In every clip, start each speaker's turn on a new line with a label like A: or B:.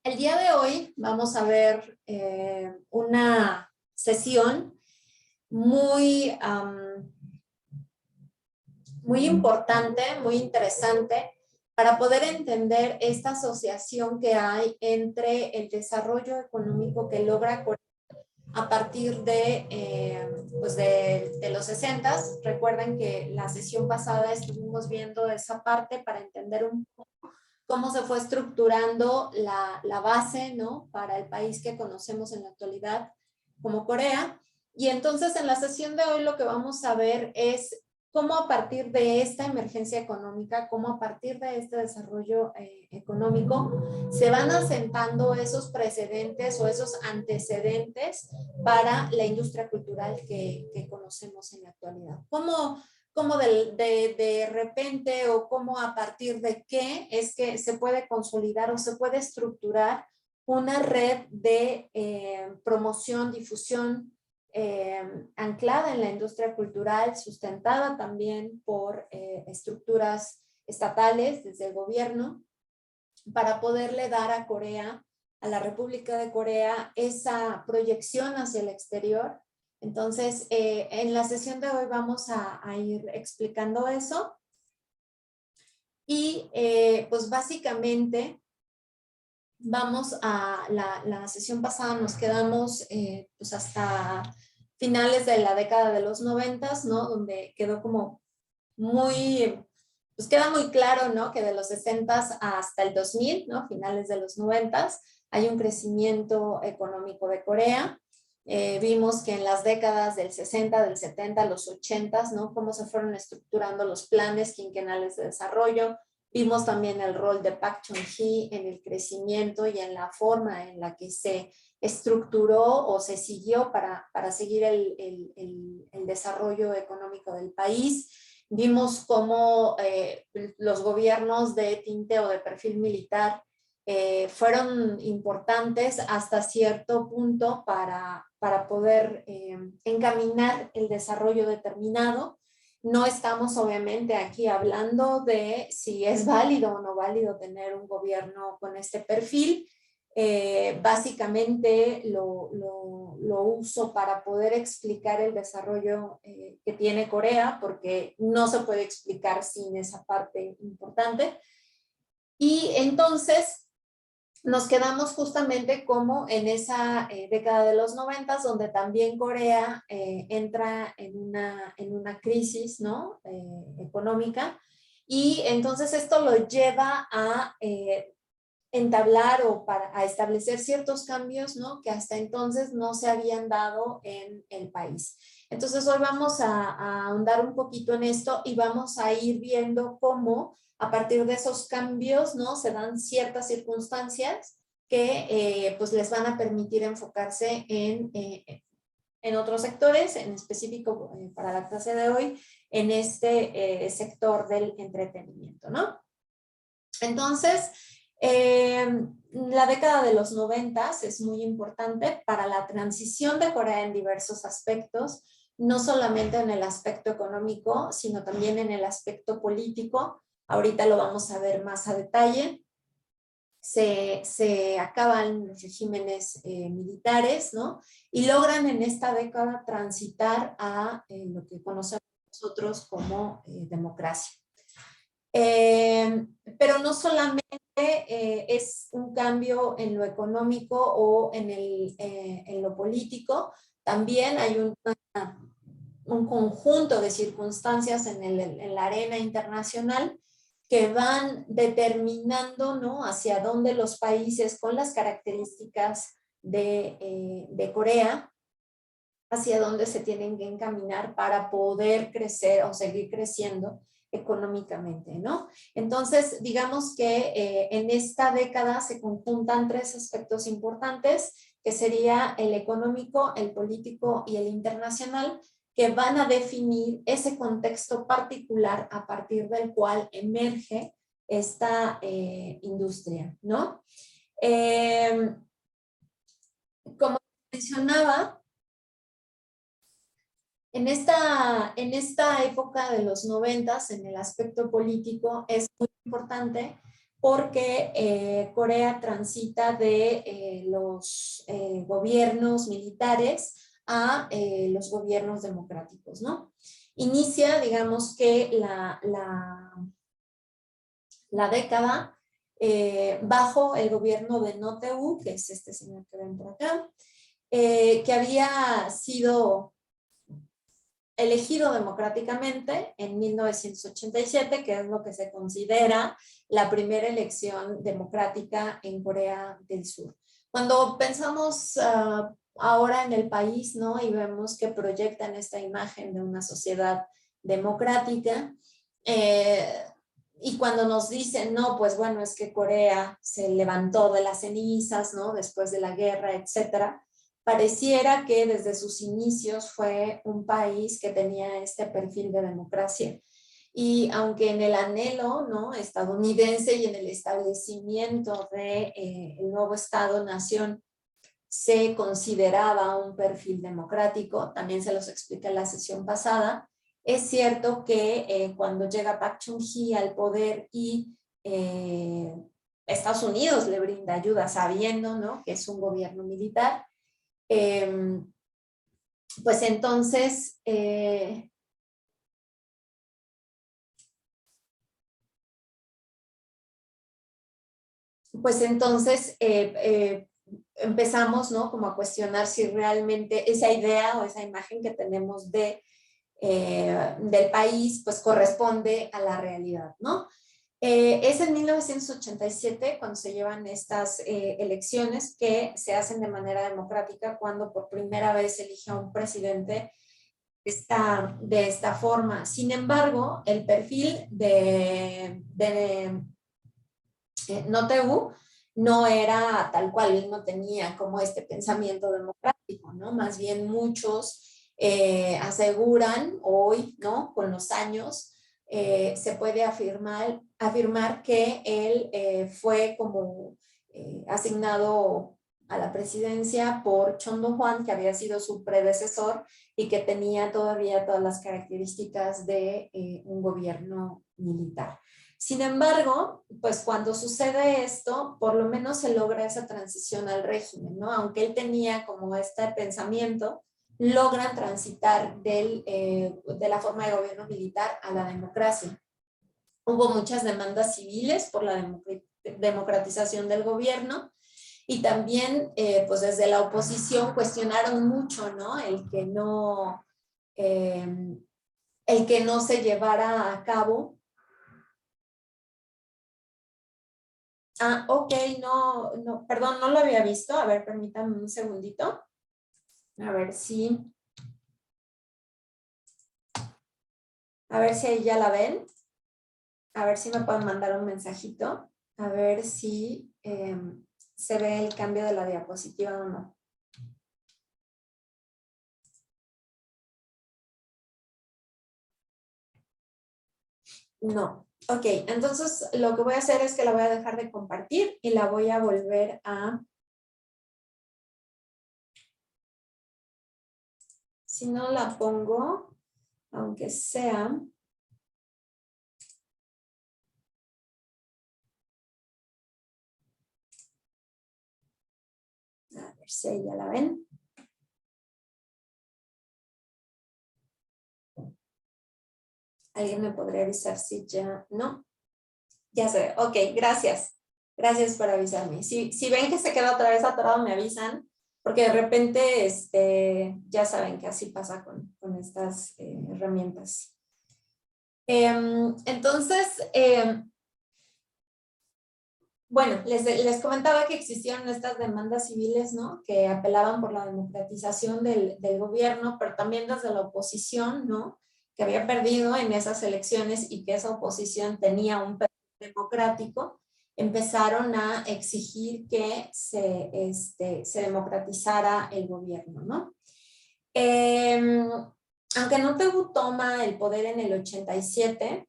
A: El día de hoy vamos a ver una sesión muy, muy importante, muy interesante para poder entender esta asociación que hay entre el desarrollo económico que logra Corea a partir de los 60. Recuerden que la sesión pasada estuvimos viendo esa parte para entender un poco cómo se fue estructurando la base, ¿no?, para el país que conocemos en la actualidad como Corea. Y entonces en la sesión de hoy lo que vamos a ver es cómo a partir de esta emergencia económica, cómo a partir de este desarrollo económico, se van asentando esos precedentes o esos antecedentes para la industria cultural que conocemos en la actualidad. ¿Cómo de repente o cómo a partir de qué es que se puede consolidar o se puede estructurar una red de promoción, difusión anclada en la industria cultural, sustentada también por estructuras estatales desde el gobierno, para poderle dar a Corea, a la República de Corea, esa proyección hacia el exterior? Entonces, en la sesión de hoy vamos a ir explicando eso. Y pues básicamente vamos a la sesión pasada, nos quedamos pues hasta finales de la década de los 90, ¿no? Donde quedó como muy, pues queda muy claro, ¿no?, que de los 60 hasta el 2000, ¿no?, finales de los 90, hay un crecimiento económico de Corea. Vimos que en las décadas del 60, del 70, los 80, ¿no?, cómo se fueron estructurando los planes quinquenales de desarrollo. Vimos también el rol de Park Chung-hee en el crecimiento y en la forma en la que se estructuró o se siguió para seguir el desarrollo económico del país. Vimos cómo los gobiernos de tinte o de perfil militar fueron importantes hasta cierto punto para poder encaminar el desarrollo determinado. No estamos obviamente aquí hablando de si es válido o no válido tener un gobierno con este perfil. Básicamente lo uso para poder explicar el desarrollo que tiene Corea, porque no se puede explicar sin esa parte importante. Y entonces nos quedamos justamente como en esa década de los 90, donde también Corea entra en una crisis, ¿no?, económica, y entonces esto lo lleva a entablar o a establecer ciertos cambios, ¿no?, que hasta entonces no se habían dado en el país. Entonces hoy vamos a ahondar un poquito en esto y vamos a ir viendo cómo a partir de esos cambios, ¿no?, se dan ciertas circunstancias que pues les van a permitir enfocarse en otros sectores, en específico para la clase de hoy, en este sector del entretenimiento, ¿no? Entonces, la década de los 90 es muy importante para la transición de Corea en diversos aspectos, no solamente en el aspecto económico, sino también en el aspecto político. Ahorita lo vamos a ver más a detalle. Se acaban los regímenes militares, ¿no?, y logran en esta década transitar a lo que conocemos nosotros como democracia. Pero no solamente es un cambio en lo económico o en lo político, también hay un conjunto de circunstancias en la arena internacional que van determinando, ¿no?, hacia dónde los países con las características de Corea, hacia dónde se tienen que encaminar para poder crecer o seguir creciendo económicamente, ¿no? Entonces, digamos que en esta década se conjuntan tres aspectos importantes, que sería el económico, el político y el internacional, que van a definir ese contexto particular a partir del cual emerge esta industria, ¿no? Como mencionaba, en esta época de los 90, en el aspecto político, es muy importante porque Corea transita de los gobiernos militares a los gobiernos democráticos, ¿no? Inicia, digamos que la década bajo el gobierno de Roh Tae-woo, que es este señor que ven por acá, que había sido elegido democráticamente en 1987, que es lo que se considera la primera elección democrática en Corea del Sur. Cuando pensamos ahora en el país, ¿no? Y vemos que proyectan esta imagen de una sociedad democrática, y cuando nos dicen, no, pues bueno, es que Corea se levantó de las cenizas, ¿no? Después de la guerra, etcétera, pareciera que desde sus inicios fue un país que tenía este perfil de democracia. Y aunque en el anhelo, ¿no? estadounidense y en el establecimiento de el nuevo Estado-nación se consideraba un perfil democrático, también se los expliqué en la sesión pasada, es cierto que cuando llega Park Chung-hee al poder y Estados Unidos le brinda ayuda sabiendo, ¿no? que es un gobierno militar, pues entonces empezamos, ¿no? como a cuestionar si realmente esa idea o esa imagen que tenemos del país pues corresponde a la realidad, ¿no? Es en 1987 cuando se llevan estas elecciones que se hacen de manera democrática, cuando por primera vez se elige a un presidente de esta forma. Sin embargo, el perfil de Roh Tae-woo no era tal cual, él no tenía como este pensamiento democrático, ¿no? Más bien muchos aseguran hoy, ¿no? Con los años, se puede afirmar que él fue como asignado a la presidencia por Chon Do-hwan, que había sido su predecesor y que tenía todavía todas las características de un gobierno militar. Sin embargo, pues cuando sucede esto, por lo menos se logra esa transición al régimen, ¿no? Aunque él tenía como este pensamiento, logran transitar de la forma de gobierno militar a la democracia. Hubo muchas demandas civiles por la democratización del gobierno y también, pues desde la oposición cuestionaron mucho, ¿no? El que no se llevara a cabo. Ah, ok, no, perdón, no lo había visto. A ver, permítanme un segundito. A ver si ahí ya la ven. A ver si me pueden mandar un mensajito. A ver si se ve el cambio de la diapositiva o no. No. Ok, entonces lo que voy a hacer es que la voy a dejar de compartir y la voy a volver a... Si no la pongo, aunque sea... A ver si ahí ya la ven. ¿Alguien me podría avisar si ya no? Ya se ve. Ok, gracias. Gracias por avisarme. Si ven que se queda otra vez atorado, me avisan, porque de repente ya saben que así pasa con estas herramientas. Entonces, bueno, les comentaba que existieron estas demandas civiles, ¿no? Que apelaban por la democratización del gobierno, pero también desde la oposición, ¿no? Que había perdido en esas elecciones y que esa oposición tenía un perfil democrático, empezaron a exigir que se democratizara el gobierno, ¿no? Aunque Roh Tae-woo toma el poder en el 87,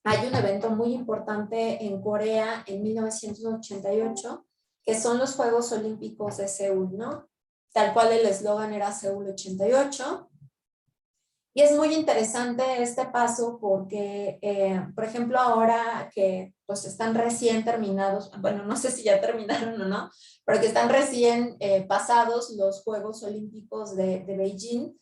A: hay un evento muy importante en Corea en 1988, que son los Juegos Olímpicos de Seúl, ¿no? Tal cual el eslogan era Seúl 88. Y es muy interesante este paso porque, por ejemplo, ahora que pues están recién terminados, bueno, no sé si ya terminaron o no, pero que están recién pasados los Juegos Olímpicos de Beijing,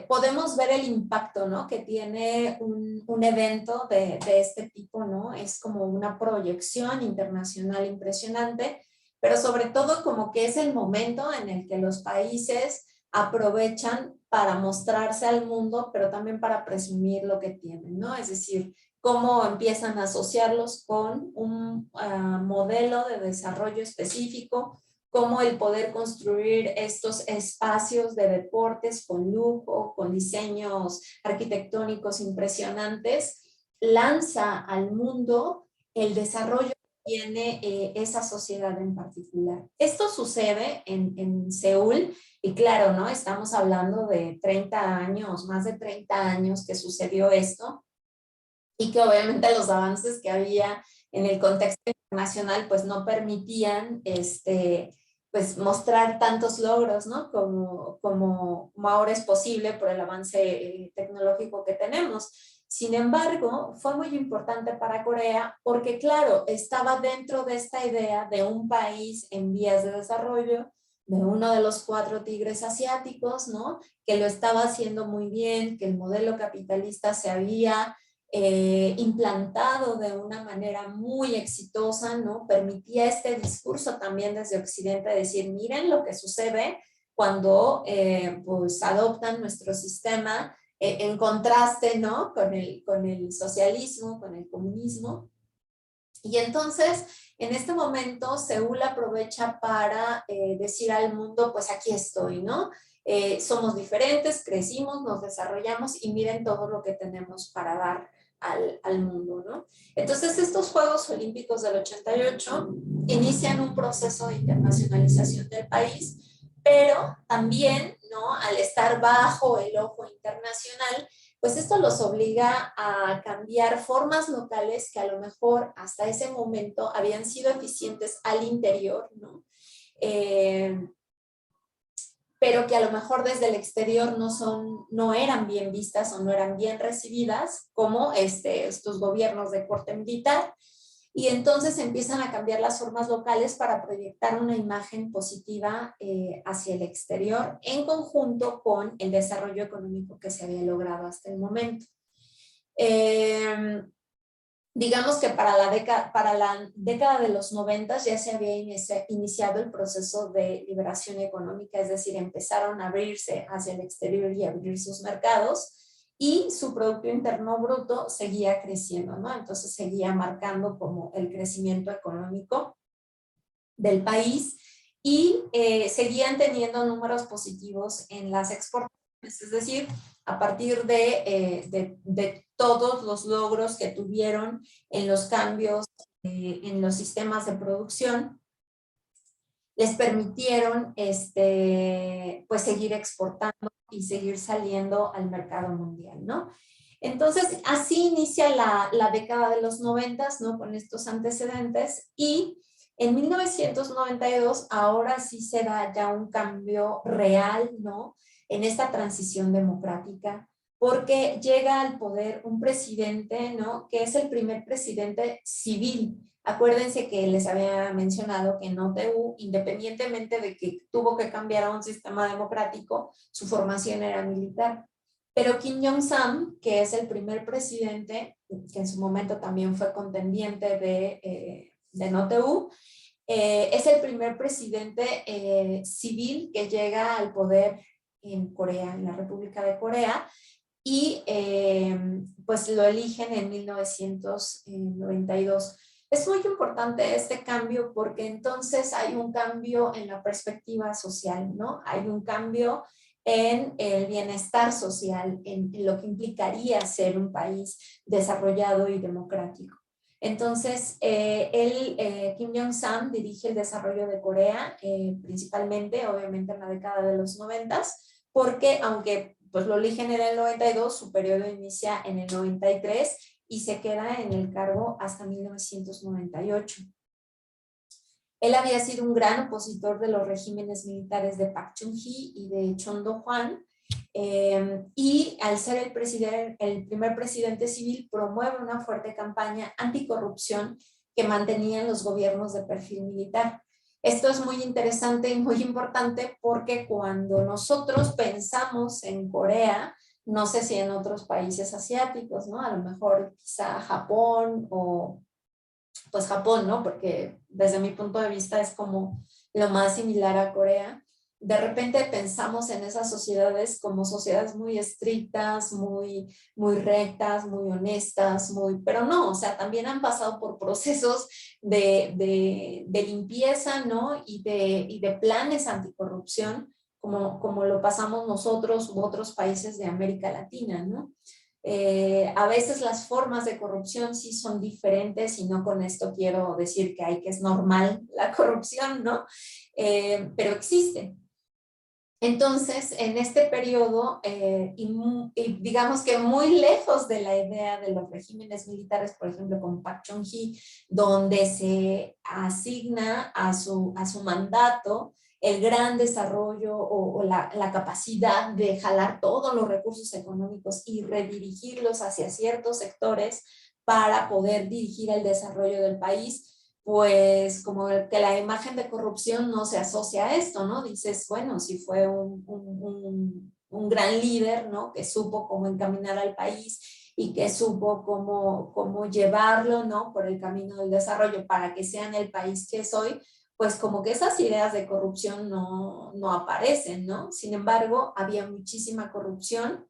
A: podemos ver el impacto, ¿no?, que tiene un evento de este tipo, ¿no? Es como una proyección internacional impresionante, pero sobre todo como que es el momento en el que los países aprovechan para mostrarse al mundo, pero también para presumir lo que tienen, ¿no? Es decir, cómo empiezan a asociarlos con un modelo de desarrollo específico, cómo el poder construir estos espacios de deportes con lujo, con diseños arquitectónicos impresionantes, lanza al mundo el desarrollo que tiene esa sociedad en particular. Esto sucede en Seúl y claro, ¿no? Estamos hablando de 30 años, más de 30 años que sucedió esto y que obviamente los avances que había en el contexto internacional pues no permitían pues mostrar tantos logros, ¿no? Como ahora es posible por el avance tecnológico que tenemos. Sin embargo, fue muy importante para Corea porque, claro, estaba dentro de esta idea de un país en vías de desarrollo, de uno de los 4 tigres asiáticos, ¿no? Que lo estaba haciendo muy bien, que el modelo capitalista se había implantado de una manera muy exitosa, ¿no? Permitía este discurso también desde Occidente, decir, miren lo que sucede cuando pues adoptan nuestro sistema en contraste, ¿no? Con el socialismo, con el comunismo. Y entonces, en este momento, Seúl aprovecha para decir al mundo, pues aquí estoy, ¿no? Somos diferentes, crecimos, nos desarrollamos y miren todo lo que tenemos para dar al mundo, ¿no? Entonces, estos Juegos Olímpicos del 88 inician un proceso de internacionalización del país, pero también, ¿no?, al estar bajo el ojo internacional, pues esto los obliga a cambiar formas locales que a lo mejor hasta ese momento habían sido eficientes al interior, ¿no? Pero que a lo mejor desde el exterior no eran bien vistas o no eran bien recibidas, como estos gobiernos de corte militar, y entonces empiezan a cambiar las formas locales para proyectar una imagen positiva hacia el exterior, en conjunto con el desarrollo económico que se había logrado hasta el momento. Digamos que para la década de los 90 ya se había iniciado el proceso de liberación económica, es decir, empezaron a abrirse hacia el exterior y abrir sus mercados, y su Producto Interno Bruto seguía creciendo, ¿no? Entonces seguía marcando como el crecimiento económico del país y seguían teniendo números positivos en las exportaciones, es decir, a partir de todos los logros que tuvieron en los cambios en los sistemas de producción, les permitieron pues seguir exportando y seguir saliendo al mercado mundial, ¿no? Entonces, así inicia la década de los 90, ¿no?, con estos antecedentes, y en 1992 ahora sí se da ya un cambio real, ¿no?, en esta transición democrática, porque llega al poder un presidente, ¿no?, que es el primer presidente civil. Acuérdense que les había mencionado que en OTU, independientemente de que tuvo que cambiar a un sistema democrático, su formación era militar. Pero Kim Jong-sam, que es el primer presidente, que en su momento también fue contendiente de NOTU, es el primer presidente civil que llega al poder en Corea, en la República de Corea, y pues lo eligen en 1992. Es muy importante este cambio porque entonces hay un cambio en la perspectiva social, ¿no? Hay un cambio en el bienestar social, en lo que implicaría ser un país desarrollado y democrático. Entonces, Kim Jong-sam dirige el desarrollo de Corea, principalmente, obviamente en la década de los 90, porque aunque pues lo eligen en el 92, su periodo inicia en el 93 y se queda en el cargo hasta 1998. Él había sido un gran opositor de los regímenes militares de Park Chung-hee y de Chon Do-hwan, Y al ser el primer presidente civil, promueve una fuerte campaña anticorrupción que mantenían los gobiernos de perfil militar. Esto es muy interesante y muy importante porque cuando nosotros pensamos en Corea, no sé si en otros países asiáticos, ¿no? A lo mejor quizá Japón o pues Japón, ¿no? Porque desde mi punto de vista es como lo más similar a Corea. De repente pensamos en esas sociedades como sociedades muy estrictas, muy rectas, muy honestas, pero no, o sea, también han pasado por procesos de limpieza, ¿no? Y de planes anticorrupción, como lo pasamos nosotros u otros países de América Latina, ¿no? A veces las formas de corrupción sí son diferentes y no con esto quiero decir que es normal la corrupción, ¿no? Pero existe. Entonces, en este periodo, y digamos que muy lejos de la idea de los regímenes militares, por ejemplo, como Park Chung-hee, donde se asigna a su mandato el gran desarrollo o la capacidad de jalar todos los recursos económicos y redirigirlos hacia ciertos sectores para poder dirigir el desarrollo del país, pues como que la imagen de corrupción no se asocia a esto, ¿no? Dices, bueno, si fue un gran líder, ¿no? Que supo cómo encaminar al país y que supo cómo llevarlo, ¿no? Por el camino del desarrollo para que sean el país que es hoy, pues como que esas ideas de corrupción no aparecen, ¿no? Sin embargo, había muchísima corrupción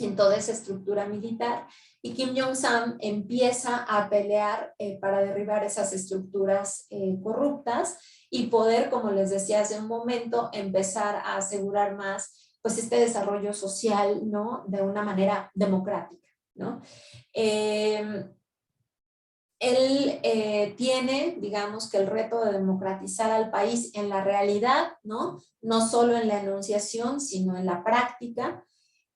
A: en toda esa estructura militar y Kim Jong-un empieza a pelear para derribar esas estructuras corruptas y poder, como les decía hace un momento, empezar a asegurar más pues este desarrollo social, ¿no? De una manera democrática, ¿no? Él tiene, digamos, que el reto de democratizar al país en la realidad, ¿no? No solo en la enunciación, sino en la práctica.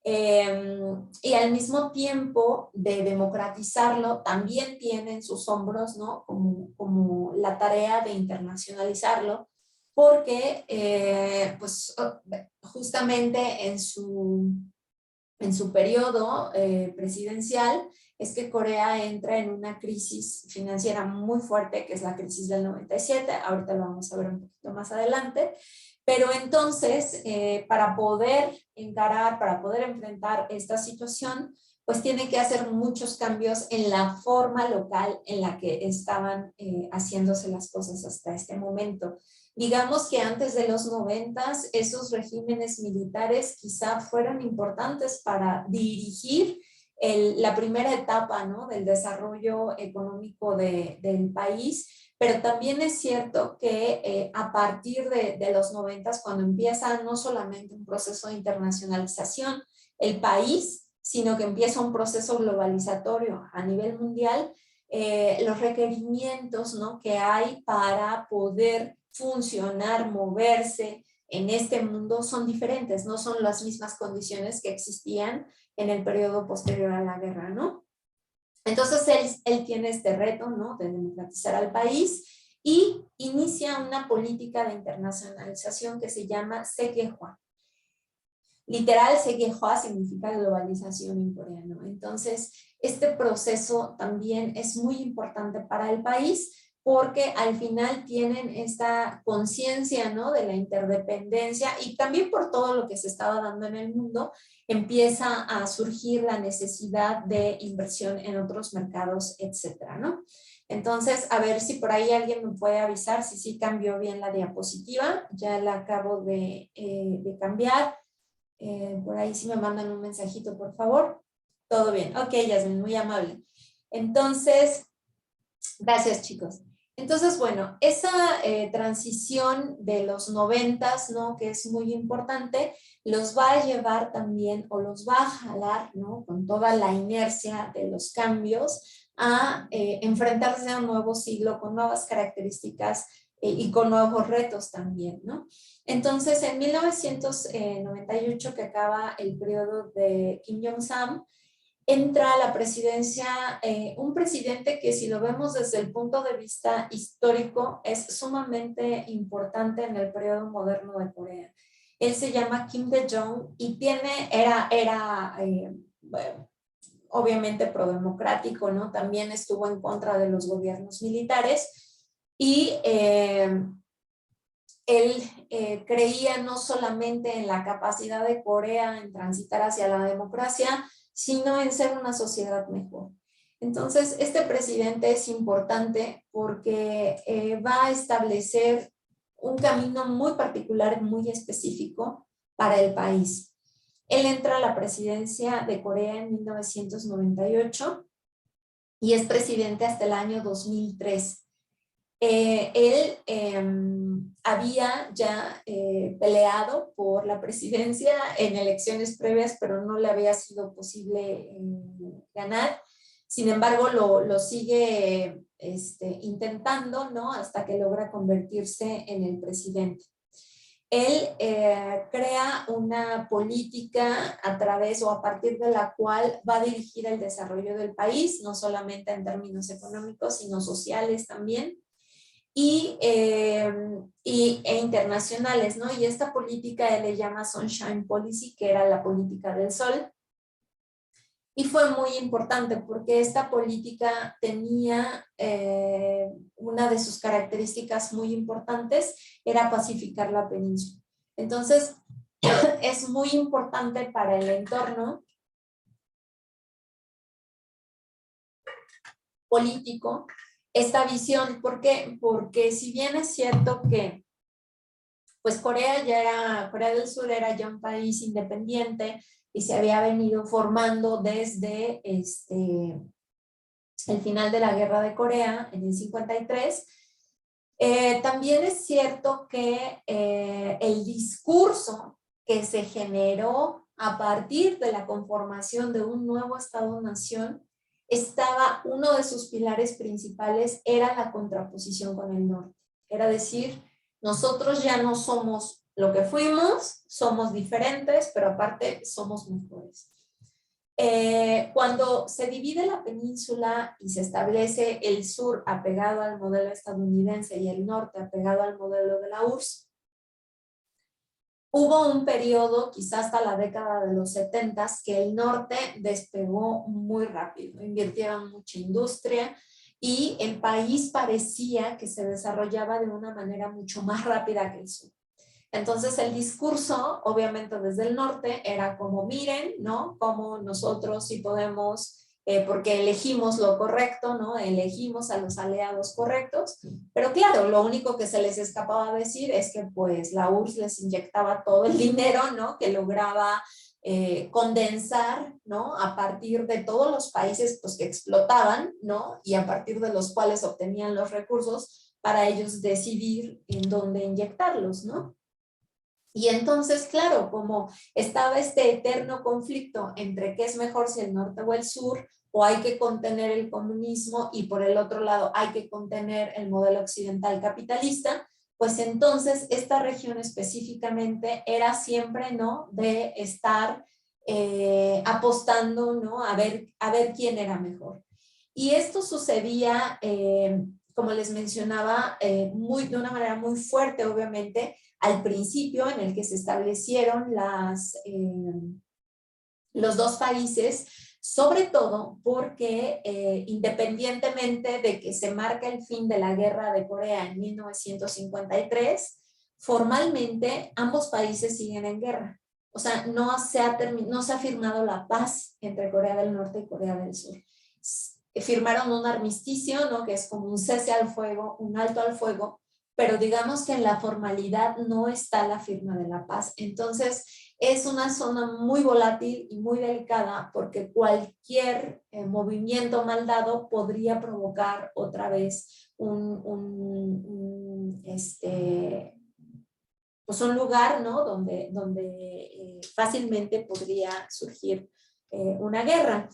A: Y al mismo tiempo de democratizarlo, también tiene en sus hombros, ¿no? Como la tarea de internacionalizarlo, porque pues justamente en su periodo presidencial es que Corea entra en una crisis financiera muy fuerte, que es la crisis del 97, ahorita lo vamos a ver un poquito más adelante, pero entonces para poder encarar, para poder enfrentar esta situación, pues tiene que hacer muchos cambios en la forma local en la que estaban haciéndose las cosas hasta este momento. Digamos que antes de los 90, esos regímenes militares quizá fueron importantes para dirigir la primera etapa, ¿no? Del desarrollo económico del país, pero también es cierto que a partir de los 90, cuando empieza no solamente un proceso de internacionalización el país, sino que empieza un proceso globalizatorio a nivel mundial, los requerimientos, ¿no? Que hay para poder funcionar, moverse en este mundo son diferentes, no son las mismas condiciones que existían en el periodo posterior a la guerra, ¿no? Entonces él tiene este reto, ¿no? De democratizar al país y inicia una política de internacionalización que se llama Segehwa. Literal, Segehwa significa globalización en coreano. Entonces, este proceso también es muy importante para el país porque al final tienen esta conciencia, ¿no? De la interdependencia y también por todo lo que se estaba dando en el mundo, empieza a surgir la necesidad de inversión en otros mercados, etcétera, ¿no? Entonces, a ver si por ahí alguien me puede avisar si sí cambió bien la diapositiva. Ya la acabo de cambiar. Por ahí si me mandan un mensajito, por favor. Todo bien. Ok, Yasmin, muy amable. Entonces, gracias, chicos. Entonces, bueno, esa transición de los 90, ¿no? Que es muy importante, los va a llevar también o los va a jalar, ¿no? Con toda la inercia de los cambios a enfrentarse a un nuevo siglo con nuevas características y con nuevos retos también, ¿no? Entonces, en 1998, que acaba el periodo de Kim Jong-un, entra a la presidencia un presidente que, si lo vemos desde el punto de vista histórico, es sumamente importante en el periodo moderno de Corea. Él se llama Kim Dae-jung y bueno, obviamente prodemocrático, ¿no? También estuvo en contra de los gobiernos militares y él creía no solamente en la capacidad de Corea en transitar hacia la democracia, sino en ser una sociedad mejor. Entonces, este presidente es importante porque va a establecer un camino muy particular, muy específico para el país. Él entra a la presidencia de Corea en 1998 y es presidente hasta el año 2003. Él había ya peleado por la presidencia en elecciones previas, pero no le había sido posible ganar. Sin embargo, lo sigue intentando, ¿no? Hasta que logra convertirse en el presidente. Él crea una política a través o a partir de la cual va a dirigir el desarrollo del país, no solamente en términos económicos, sino sociales también. E internacionales, ¿no? Y esta política él le llama Sunshine Policy, que era la política del sol. Y fue muy importante porque esta política tenía una de sus características muy importantes, era pacificar la península. Entonces, es muy importante para el entorno político esta visión. ¿Por qué? Porque si bien es cierto que pues Corea del Sur era ya un país independiente y se había venido formando desde el final de la Guerra de Corea en el 53, también es cierto que el discurso que se generó a partir de la conformación de un nuevo Estado-nación uno de sus pilares principales era la contraposición con el norte. Era decir, nosotros ya no somos lo que fuimos, somos diferentes, pero aparte somos mejores. Cuando se divide la península y se establece el sur apegado al modelo estadounidense y el norte apegado al modelo de la URSS, hubo un periodo, quizás hasta la década de los 70, que el norte despegó muy rápido, invirtieron mucha industria y el país parecía que se desarrollaba de una manera mucho más rápida que el sur. Entonces el discurso, obviamente desde el norte, era como miren, ¿no? Como nosotros sí podemos, porque elegimos lo correcto, ¿no? Elegimos a los aliados correctos, pero claro, lo único que se les escapaba decir es que pues la URSS les inyectaba todo el dinero, ¿no? Que lograba condensar, ¿no? A partir de todos los países pues, que explotaban, ¿no? Y a partir de los cuales obtenían los recursos para ellos decidir en dónde inyectarlos, ¿no? Y entonces, claro, como estaba este eterno conflicto entre qué es mejor si el norte o el sur, o hay que contener el comunismo y por el otro lado hay que contener el modelo occidental capitalista, pues entonces esta región específicamente era siempre, ¿no? De estar apostando, ¿no? A ver quién era mejor. Y esto sucedía, como les mencionaba, de una manera muy fuerte, obviamente, al principio en el que se establecieron los dos países, sobre todo porque independientemente de que se marca el fin de la Guerra de Corea en 1953, formalmente ambos países siguen en guerra. O sea, no se ha firmado la paz entre Corea del Norte y Corea del Sur. Firmaron un armisticio, ¿no? Que es como un cese al fuego, un alto al fuego, pero digamos que en la formalidad no está la firma de la paz. Entonces, es una zona muy volátil y muy delicada porque cualquier movimiento mal dado podría provocar otra vez pues un lugar, ¿no? donde fácilmente podría surgir una guerra.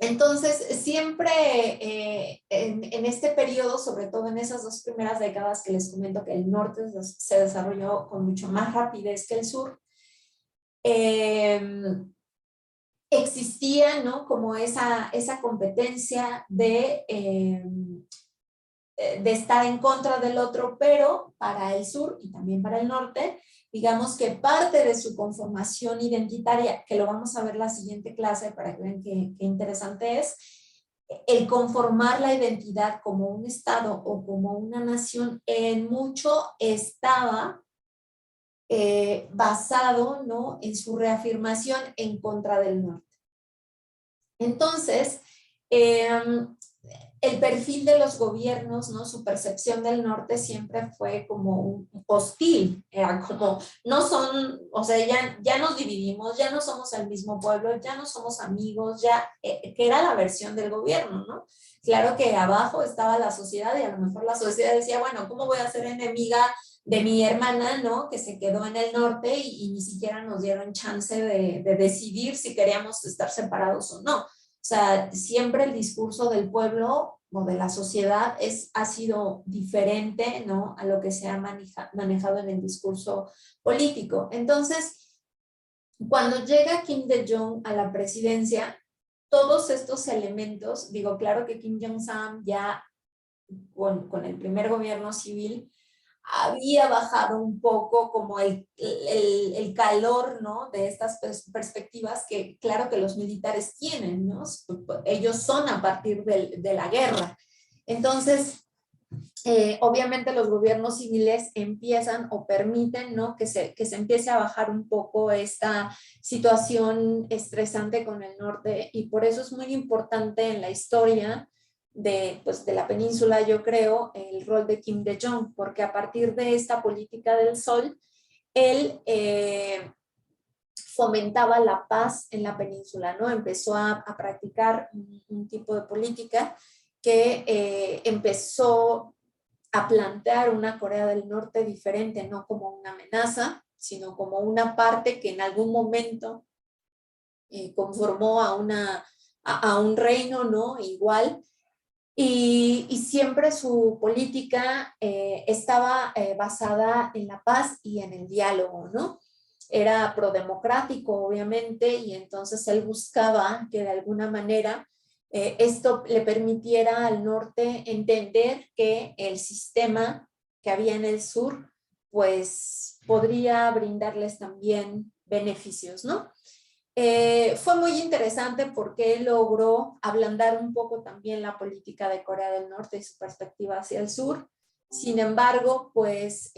A: Entonces, siempre en este periodo, sobre todo en esas dos primeras décadas que les comento que el norte se desarrolló con mucho más rapidez que el sur, existía, ¿no? Como esa competencia de estar en contra del otro, pero para el sur y también para el norte, digamos que parte de su conformación identitaria, que lo vamos a ver en la siguiente clase para que vean qué interesante es, el conformar la identidad como un estado o como una nación en mucho estaba basado, ¿no?, en su reafirmación en contra del norte. Entonces, el perfil de los gobiernos, ¿no?, su percepción del norte siempre fue como un hostil, era como, no son, o sea, ya nos dividimos, ya no somos el mismo pueblo, ya no somos amigos, ya, que era la versión del gobierno, ¿no? Claro que abajo estaba la sociedad y a lo mejor la sociedad decía, bueno, ¿cómo voy a ser enemiga de mi hermana, ¿no?, que se quedó en el norte y ni siquiera nos dieron chance de decidir si queríamos estar separados o no? O sea, siempre el discurso del pueblo o de la sociedad ha sido diferente, ¿no?, a lo que se ha manejado en el discurso político. Entonces, cuando llega Kim Dae-jung a la presidencia, todos estos elementos, digo, claro que Kim Jong-sam ya con el primer gobierno civil había bajado un poco como el calor, ¿no?, de estas perspectivas que claro que los militares tienen, ¿no? Ellos son a partir de la guerra. Entonces, obviamente los gobiernos civiles empiezan o permiten, ¿no?, que se empiece a bajar un poco esta situación estresante con el norte, y por eso es muy importante en la historia pues, de la península, yo creo, el rol de Kim Dae-jung, porque a partir de esta política del sol, él fomentaba la paz en la península, ¿no? Empezó a practicar un tipo de política que empezó a plantear una Corea del Norte diferente, no como una amenaza, sino como una parte que en algún momento conformó a un reino, ¿no?, igual. Y siempre su política estaba basada en la paz y en el diálogo, ¿no? Era prodemocrático, obviamente, y entonces él buscaba que de alguna manera esto le permitiera al norte entender que el sistema que había en el sur, pues podría brindarles también beneficios, ¿no? Fue muy interesante porque él logró ablandar un poco también la política de Corea del Norte y su perspectiva hacia el sur. Sin embargo, pues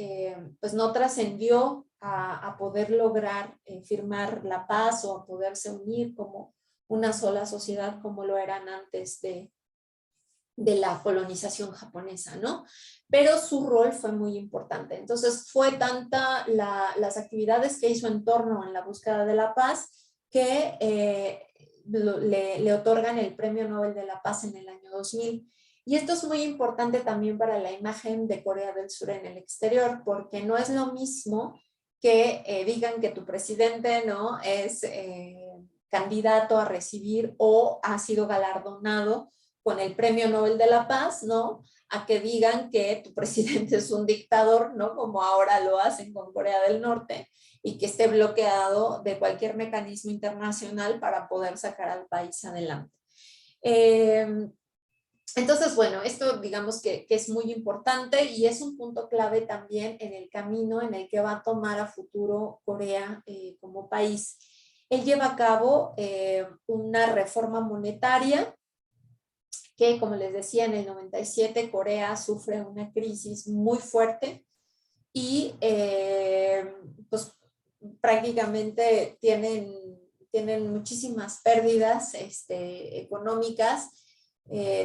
A: no trascendió a poder lograr firmar la paz o a poderse unir como una sola sociedad como lo eran antes de la colonización japonesa, ¿no? Pero su rol fue muy importante. Entonces fue tanta las actividades que hizo en torno a la búsqueda de la paz que le otorgan el Premio Nobel de la Paz en el año 2000. Y esto es muy importante también para la imagen de Corea del Sur en el exterior, porque no es lo mismo que digan que tu presidente, ¿no?, es candidato a recibir o ha sido galardonado con el Premio Nobel de la Paz, ¿no?, a que digan que tu presidente es un dictador, ¿no?, como ahora lo hacen con Corea del Norte, y que esté bloqueado de cualquier mecanismo internacional para poder sacar al país adelante. Entonces, bueno, esto digamos que es muy importante y es un punto clave también en el camino en el que va a tomar a futuro Corea como país. Él lleva a cabo una reforma monetaria que, como les decía, en el 97 Corea sufre una crisis muy fuerte y pues prácticamente tienen muchísimas pérdidas económicas.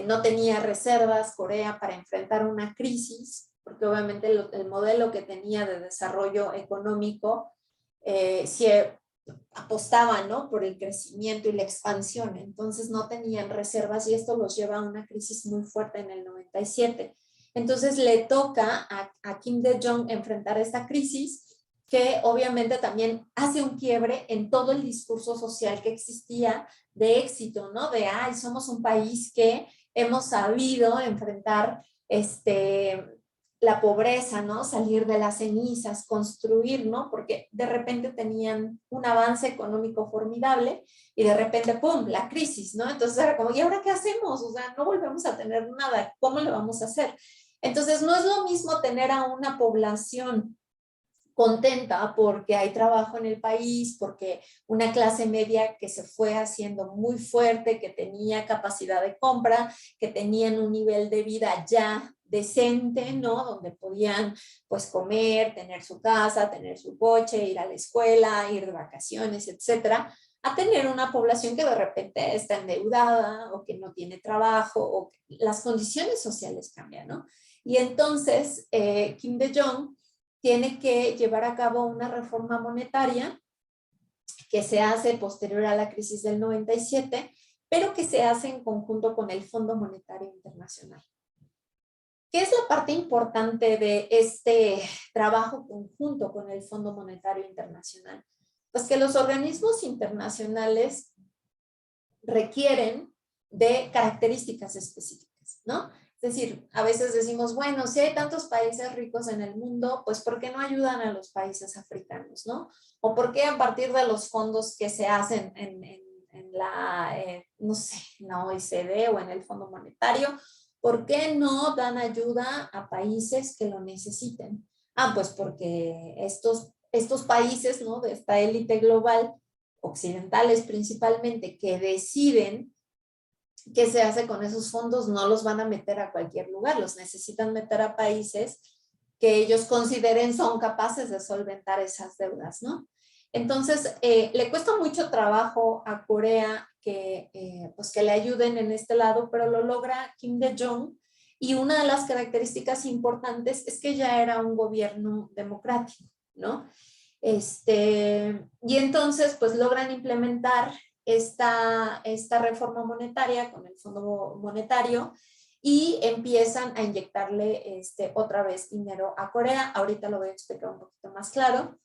A: No tenía reservas Corea para enfrentar una crisis, porque obviamente el modelo que tenía de desarrollo económico sí apostaba, ¿no?, por el crecimiento y la expansión, entonces no tenían reservas y esto los lleva a una crisis muy fuerte en el 97. Entonces le toca a Kim Dae-jung enfrentar esta crisis que obviamente también hace un quiebre en todo el discurso social que existía de éxito, ¿no? De, ay, somos un país que hemos sabido enfrentar la pobreza, ¿no? Salir de las cenizas, construir, ¿no? Porque de repente tenían un avance económico formidable y de repente, ¡pum!, la crisis, ¿no? Entonces era como, ¿y ahora qué hacemos? O sea, no volvemos a tener nada, ¿cómo lo vamos a hacer? Entonces no es lo mismo tener a una población contenta porque hay trabajo en el país, porque una clase media que se fue haciendo muy fuerte, que tenía capacidad de compra, que tenían un nivel de vida ya decente, ¿no? Donde podían pues comer, tener su casa, tener su coche, ir a la escuela, ir de vacaciones, etcétera, a tener una población que de repente está endeudada o que no tiene trabajo o que las condiciones sociales cambian, ¿no? Y entonces Kim Dae-jung tiene que llevar a cabo una reforma monetaria que se hace posterior a la crisis del 97, pero que se hace en conjunto con el Fondo Monetario Internacional. ¿Qué es la parte importante de este trabajo conjunto con el Fondo Monetario Internacional? Pues que los organismos internacionales requieren de características específicas, ¿no? Es decir, a veces decimos, bueno, si hay tantos países ricos en el mundo, pues ¿por qué no ayudan a los países africanos, no? O ¿por qué a partir de los fondos que se hacen en la, no sé, en la OECD o en el Fondo Monetario, ¿por qué no dan ayuda a países que lo necesiten? Ah, pues porque estos países, ¿no? De esta élite global, occidentales principalmente, que deciden qué se hace con esos fondos, no los van a meter a cualquier lugar, los necesitan meter a países que ellos consideren son capaces de solventar esas deudas, ¿no? Entonces, le cuesta mucho trabajo a Corea pues que le ayuden en este lado, pero lo logra Kim Dae-jung, y una de las características importantes es que ya era un gobierno democrático, ¿no? Y entonces, pues logran implementar esta reforma monetaria con el Fondo Monetario y empiezan a inyectarle otra vez dinero a Corea. Ahorita lo voy a explicar un poquito más claro.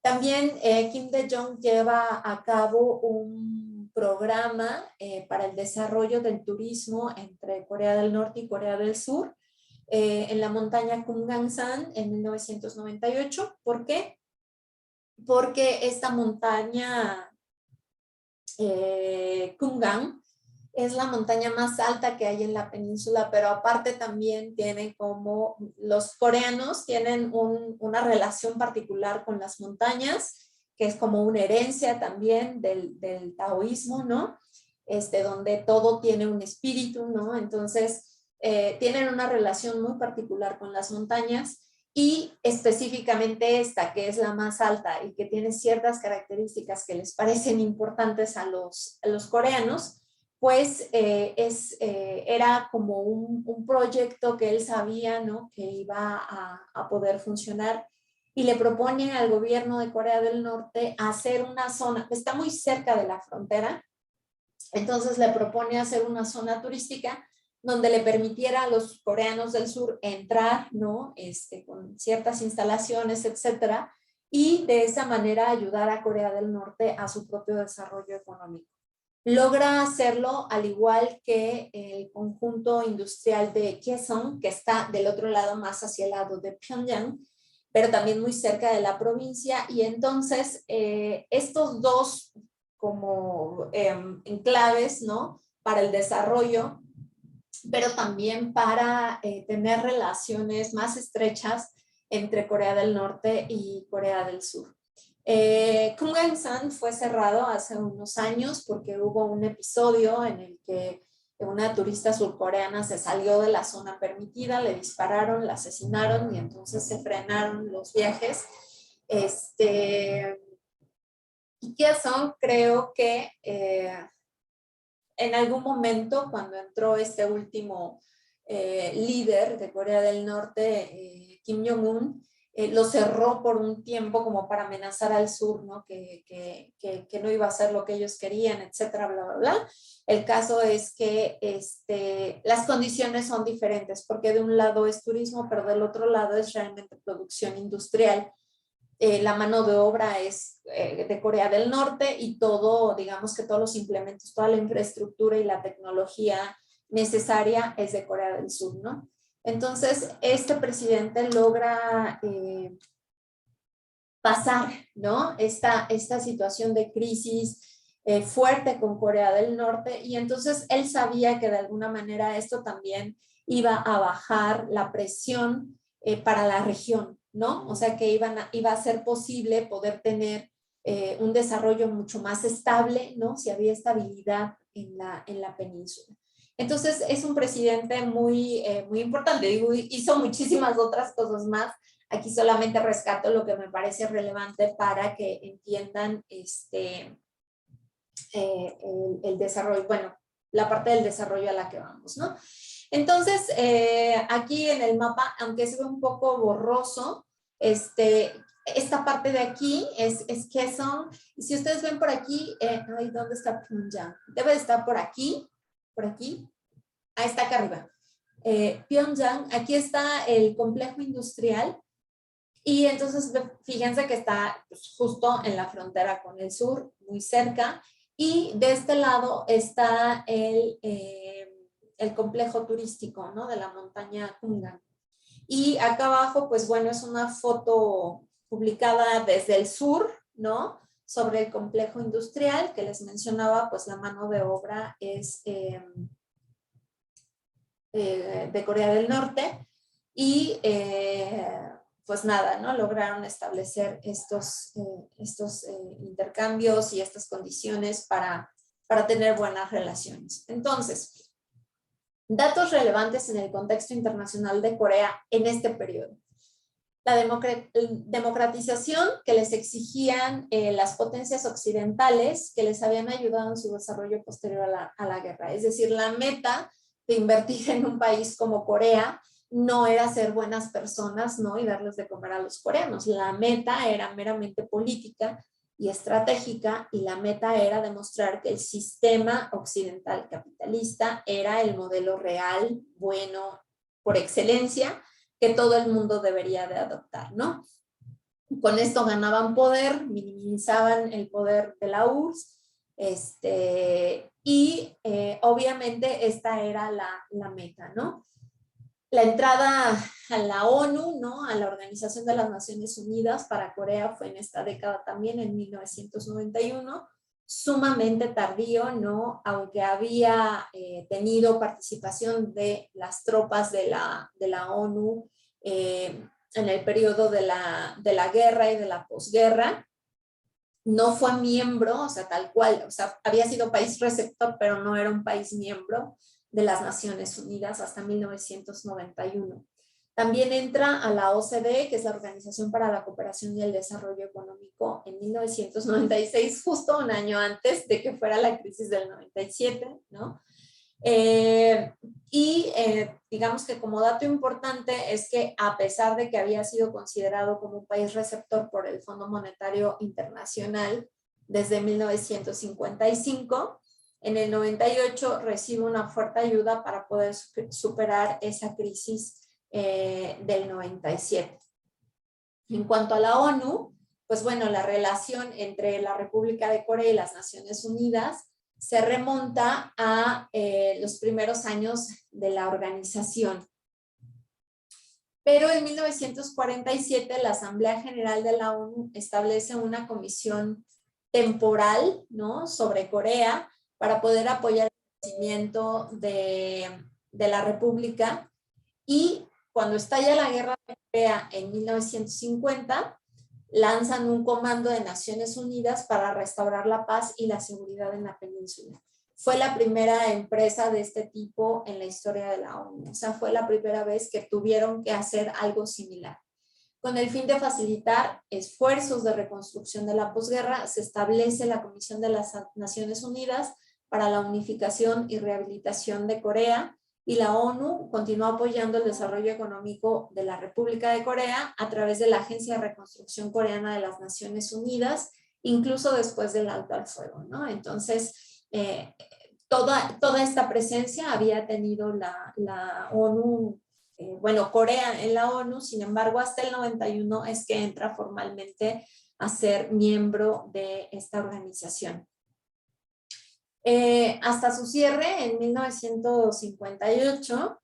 A: También Kim Dae-jung lleva a cabo un programa para el desarrollo del turismo entre Corea del Norte y Corea del Sur en la montaña Kumgangsan en 1998. ¿Por qué? Porque esta montaña Kumgang es la montaña más alta que hay en la península, pero aparte también tiene como los coreanos tienen una relación particular con las montañas, que es como una herencia también del taoísmo, ¿no? Donde todo tiene un espíritu, ¿no? Entonces, tienen una relación muy particular con las montañas. Y específicamente esta, que es la más alta y que tiene ciertas características que les parecen importantes a los coreanos, pues era como un proyecto que él sabía, ¿no? Que iba a poder funcionar, y le propone al gobierno de Corea del Norte hacer una zona, está muy cerca de la frontera, entonces le propone hacer una zona turística donde le permitiera a los coreanos del sur entrar, ¿no? Con ciertas instalaciones, etcétera, y de esa manera ayudar a Corea del Norte a su propio desarrollo económico. Logra hacerlo al igual que el conjunto industrial de Kaesong, que está del otro lado, más hacia el lado de Pyongyang, pero también muy cerca de la provincia, y entonces estos dos como enclaves, ¿no? Para el desarrollo, pero también para tener relaciones más estrechas entre Corea del Norte y Corea del Sur. Kumgangsan fue cerrado hace unos años porque hubo un episodio en el que una turista surcoreana se salió de la zona permitida, le dispararon, la asesinaron y entonces se frenaron los viajes. Y Kaesong creo que en algún momento, cuando entró este último líder de Corea del Norte, Kim Jong-un, lo cerró por un tiempo como para amenazar al sur, ¿no? Que no iba a hacer lo que ellos querían, etcétera, bla, bla, bla. El caso es que las condiciones son diferentes, porque de un lado es turismo, pero del otro lado es realmente producción industrial. La mano de obra es de Corea del Norte y todo, digamos que todos los implementos, toda la infraestructura y la tecnología necesaria es de Corea del Sur, ¿no? Entonces, este presidente logra pasar, ¿no? Esta situación de crisis fuerte con Corea del Norte, y entonces él sabía que de alguna manera esto también iba a bajar la presión para la región, ¿no? O sea, que iba a ser posible poder tener un desarrollo mucho más estable, ¿no? Si había estabilidad en la península. Entonces, es un presidente muy, muy importante. Digo, hizo muchísimas otras cosas más. Aquí solamente rescato lo que me parece relevante para que entiendan el desarrollo, bueno, la parte del desarrollo a la que vamos, ¿no? Entonces, aquí en el mapa, aunque se ve un poco borroso, esta parte de aquí es Quezon. Y si ustedes ven por aquí, ay, ¿dónde está Pyongyang? Debe de estar por aquí, ahí está acá arriba. Pyongyang, aquí está el complejo industrial. Y entonces, fíjense que está pues, justo en la frontera con el sur, muy cerca. Y de este lado está el complejo turístico, ¿no? De la montaña Kungan. Y acá abajo, pues bueno, es una foto publicada desde el sur, ¿no? Sobre el complejo industrial que les mencionaba, pues la mano de obra es de Corea del Norte. Y pues nada, ¿no? Lograron establecer estos intercambios y estas condiciones para tener buenas relaciones. Entonces, datos relevantes en el contexto internacional de Corea en este periodo. La democratización que les exigían las potencias occidentales que les habían ayudado en su desarrollo posterior a la guerra. Es decir, la meta de invertir en un país como Corea no era ser buenas personas, ¿no? Y darles de comer a los coreanos. La meta era meramente política y estratégica, y la meta era demostrar que el sistema occidental capitalista era el modelo real, bueno, por excelencia, que todo el mundo debería de adoptar, ¿no? Con esto ganaban poder, minimizaban el poder de la URSS, y obviamente esta era la meta, ¿no? La entrada a la ONU, ¿no? A la Organización de las Naciones Unidas para Corea fue en esta década también, en 1991, sumamente tardío, ¿no? Aunque había tenido participación de las tropas de la ONU en el periodo de la guerra y de la posguerra, no fue miembro, o sea, tal cual, o sea, había sido país receptor, pero no era un país miembro de las Naciones Unidas hasta 1991. También entra a la OCDE, que es la Organización para la Cooperación y el Desarrollo Económico, en 1996, justo un año antes de que fuera la crisis del 97, ¿no? Digamos que como dato importante es que a pesar de que había sido considerado como un país receptor por el Fondo Monetario Internacional desde 1955, en el 98 recibe una fuerte ayuda para poder superar esa crisis del 97. En cuanto a la ONU, pues bueno, la relación entre la República de Corea y las Naciones Unidas se remonta a los primeros años de la organización. Pero en 1947 la Asamblea General de la ONU establece una comisión temporal, ¿no? Sobre Corea para poder apoyar el crecimiento de la República. Y cuando estalla la guerra de Corea en 1950, lanzan un comando de Naciones Unidas para restaurar la paz y la seguridad en la península. Fue la primera empresa de este tipo en la historia de la ONU. O sea, fue la primera vez que tuvieron que hacer algo similar. Con el fin de facilitar esfuerzos de reconstrucción de la posguerra, se establece la Comisión de las Naciones Unidas para la Unificación y Rehabilitación de Corea, y la ONU continuó apoyando el desarrollo económico de la República de Corea a través de la Agencia de Reconstrucción Coreana de las Naciones Unidas, incluso después del alto al fuego, ¿no? Entonces, toda esta presencia había tenido la ONU, bueno, Corea en la ONU. Sin embargo, hasta el 91 es que entra formalmente a ser miembro de esta organización. Hasta su cierre en 1958,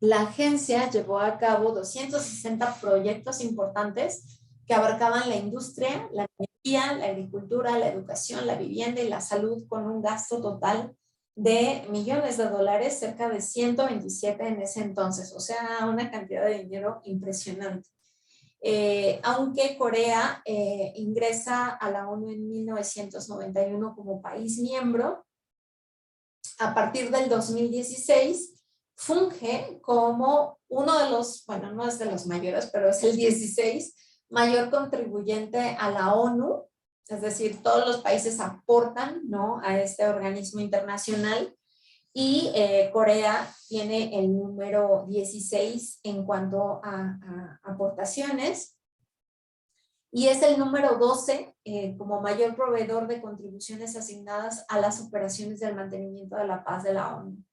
A: la agencia llevó a cabo 260 proyectos importantes que abarcaban la industria, la energía, la agricultura, la educación, la vivienda y la salud, con un gasto total de millones de dólares, cerca de 127 en ese entonces, o sea, una cantidad de dinero impresionante. aunque Corea ingresa a la ONU en 1991 como país miembro. A partir del 2016 funge como uno de los, bueno, no es de los mayores, pero es el 16 mayor contribuyente a la ONU, es decir, todos los países aportan, ¿no?, a este organismo internacional, y Corea tiene el número 16 en cuanto a aportaciones, y es el número 12 como mayor proveedor de contribuciones asignadas a las operaciones del mantenimiento de la paz de la ONU.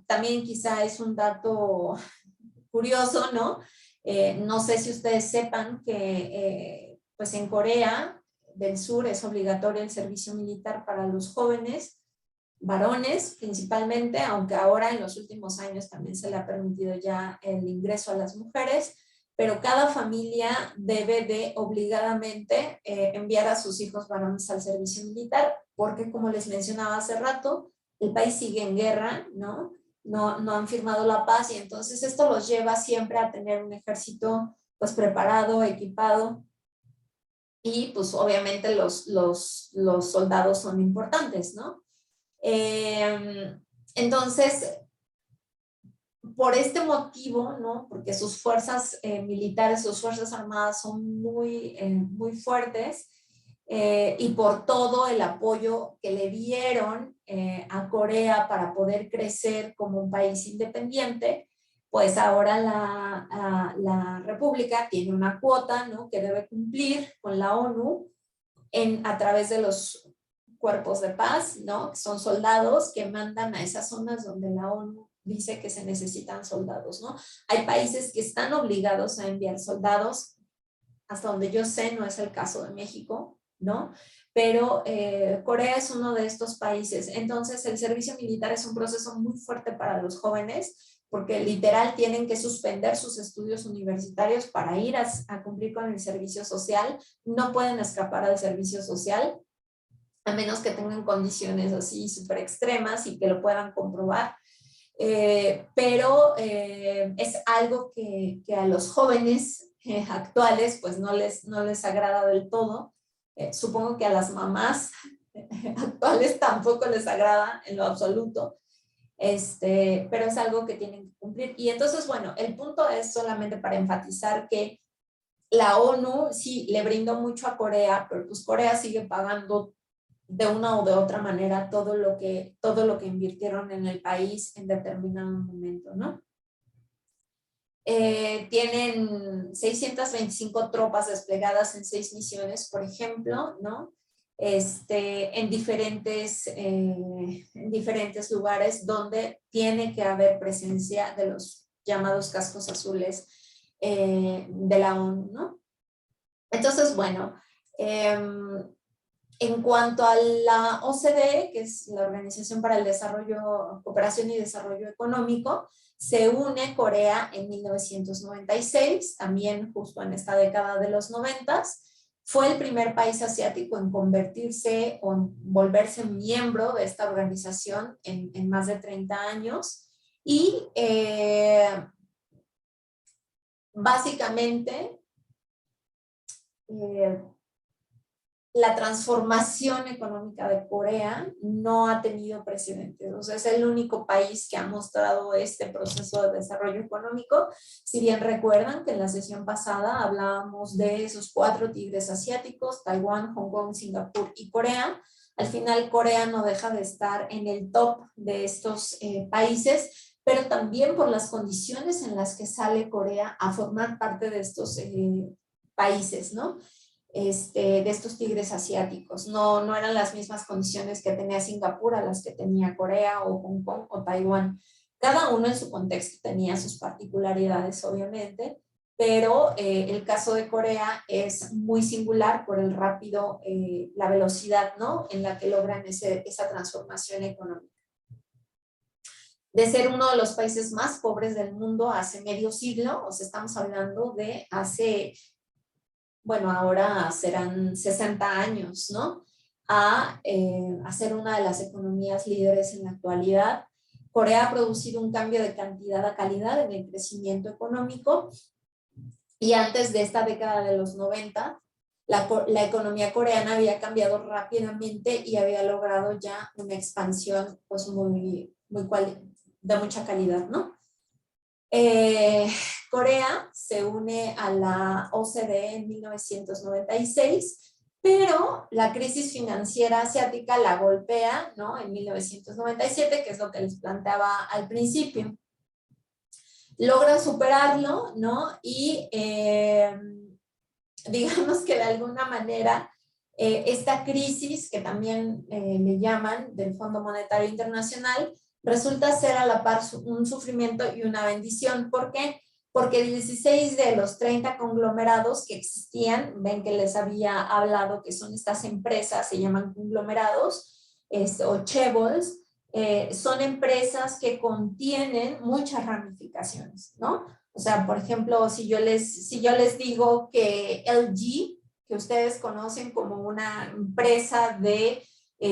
A: También quizá es un dato curioso, ¿no? No sé si ustedes sepan que pues en Corea del Sur es obligatorio el servicio militar para los jóvenes, varones principalmente, aunque ahora en los últimos años también se le ha permitido ya el ingreso a las mujeres, pero cada familia debe de obligadamente enviar a sus hijos varones al servicio militar, porque como les mencionaba hace rato, el país sigue en guerra, ¿no? No han firmado la paz, y entonces esto los lleva siempre a tener un ejército pues preparado, equipado, y pues obviamente los soldados son importantes, ¿no? Entonces, por este motivo, ¿no?, porque sus fuerzas militares, sus fuerzas armadas son muy fuertes, y por todo el apoyo que le dieron a Corea para poder crecer como un país independiente, pues ahora la República tiene una cuota, ¿no?, que debe cumplir con la ONU a través de los cuerpos de paz, ¿no?, que son soldados que mandan a esas zonas donde la ONU dice que se necesitan soldados, ¿no? Hay países que están obligados a enviar soldados, hasta donde yo sé no es el caso de México, ¿no? Pero Corea es uno de estos países. Entonces el servicio militar es un proceso muy fuerte para los jóvenes, porque literal tienen que suspender sus estudios universitarios para ir a cumplir con el servicio social. No pueden escapar al servicio social, a menos que tengan condiciones así súper extremas y que lo puedan comprobar. Pero es algo que a los jóvenes actuales pues no les agrada del todo. Supongo que a las mamás actuales tampoco les agrada en lo absoluto, pero es algo que tienen que cumplir. Y entonces, bueno, el punto es solamente para enfatizar que la ONU sí le brindó mucho a Corea, pero pues Corea sigue pagando de una o de otra manera todo lo que invirtieron en el país en determinado momento, ¿no? Tienen 625 tropas desplegadas en 6 misiones, por ejemplo, ¿no? En diferentes lugares donde tiene que haber presencia de los llamados cascos azules de la ONU, ¿no? Entonces, bueno, en cuanto a la OCDE, que es la Organización para el Desarrollo, Cooperación y Desarrollo Económico, se une Corea en 1996, también justo en esta década de los 90. Fue el primer país asiático en convertirse o en volverse miembro de esta organización en más de 30 años. Y básicamente la transformación económica de Corea no ha tenido precedentes. O sea, es el único país que ha mostrado este proceso de desarrollo económico. Si bien recuerdan que en la sesión pasada hablábamos de esos 4 tigres asiáticos, Taiwán, Hong Kong, Singapur y Corea, al final Corea no deja de estar en el top de estos países, pero también por las condiciones en las que sale Corea a formar parte de estos países, ¿no? De estos tigres asiáticos. No eran las mismas condiciones que tenía Singapur a las que tenía Corea o Hong Kong o Taiwán. Cada uno en su contexto tenía sus particularidades, obviamente, pero el caso de Corea es muy singular por el rápido, la velocidad, ¿no?, en la que logran esa transformación económica. De ser uno de los países más pobres del mundo hace medio siglo, o sea, estamos hablando de hace, bueno, ahora serán 60 años, ¿no?, a ser una de las economías líderes en la actualidad. Corea ha producido un cambio de cantidad a calidad en el crecimiento económico, y antes de esta década de los 90, la economía coreana había cambiado rápidamente y había logrado ya una expansión pues de mucha calidad, ¿no? Corea se une a la OCDE en 1996, pero la crisis financiera asiática la golpea, ¿no? En 1997, que es lo que les planteaba al principio. Logran superarlo, ¿no? Y digamos que de alguna manera esta crisis, que también le llaman del Fondo Monetario Internacional, resulta ser a la par un sufrimiento y una bendición. ¿Por qué? Porque 16 de los 30 conglomerados que existían, ven que les había hablado que son estas empresas, se llaman conglomerados o chaebols, son empresas que contienen muchas ramificaciones, ¿no? O sea, por ejemplo, si yo les digo que LG, que ustedes conocen como una empresa de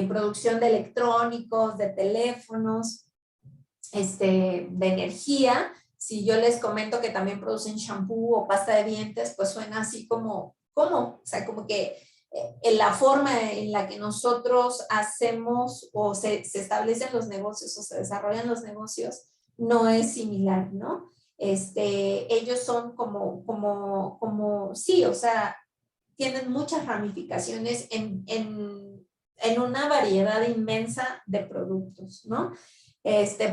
A: producción de electrónicos, de teléfonos, de energía, si yo les comento que también producen shampoo o pasta de dientes, pues suena así como, ¿cómo? O sea, como que la forma en la que nosotros hacemos o se establecen los negocios o se desarrollan los negocios no es similar, ¿no? Ellos son sí, o sea, tienen muchas ramificaciones en una variedad inmensa de productos, ¿no?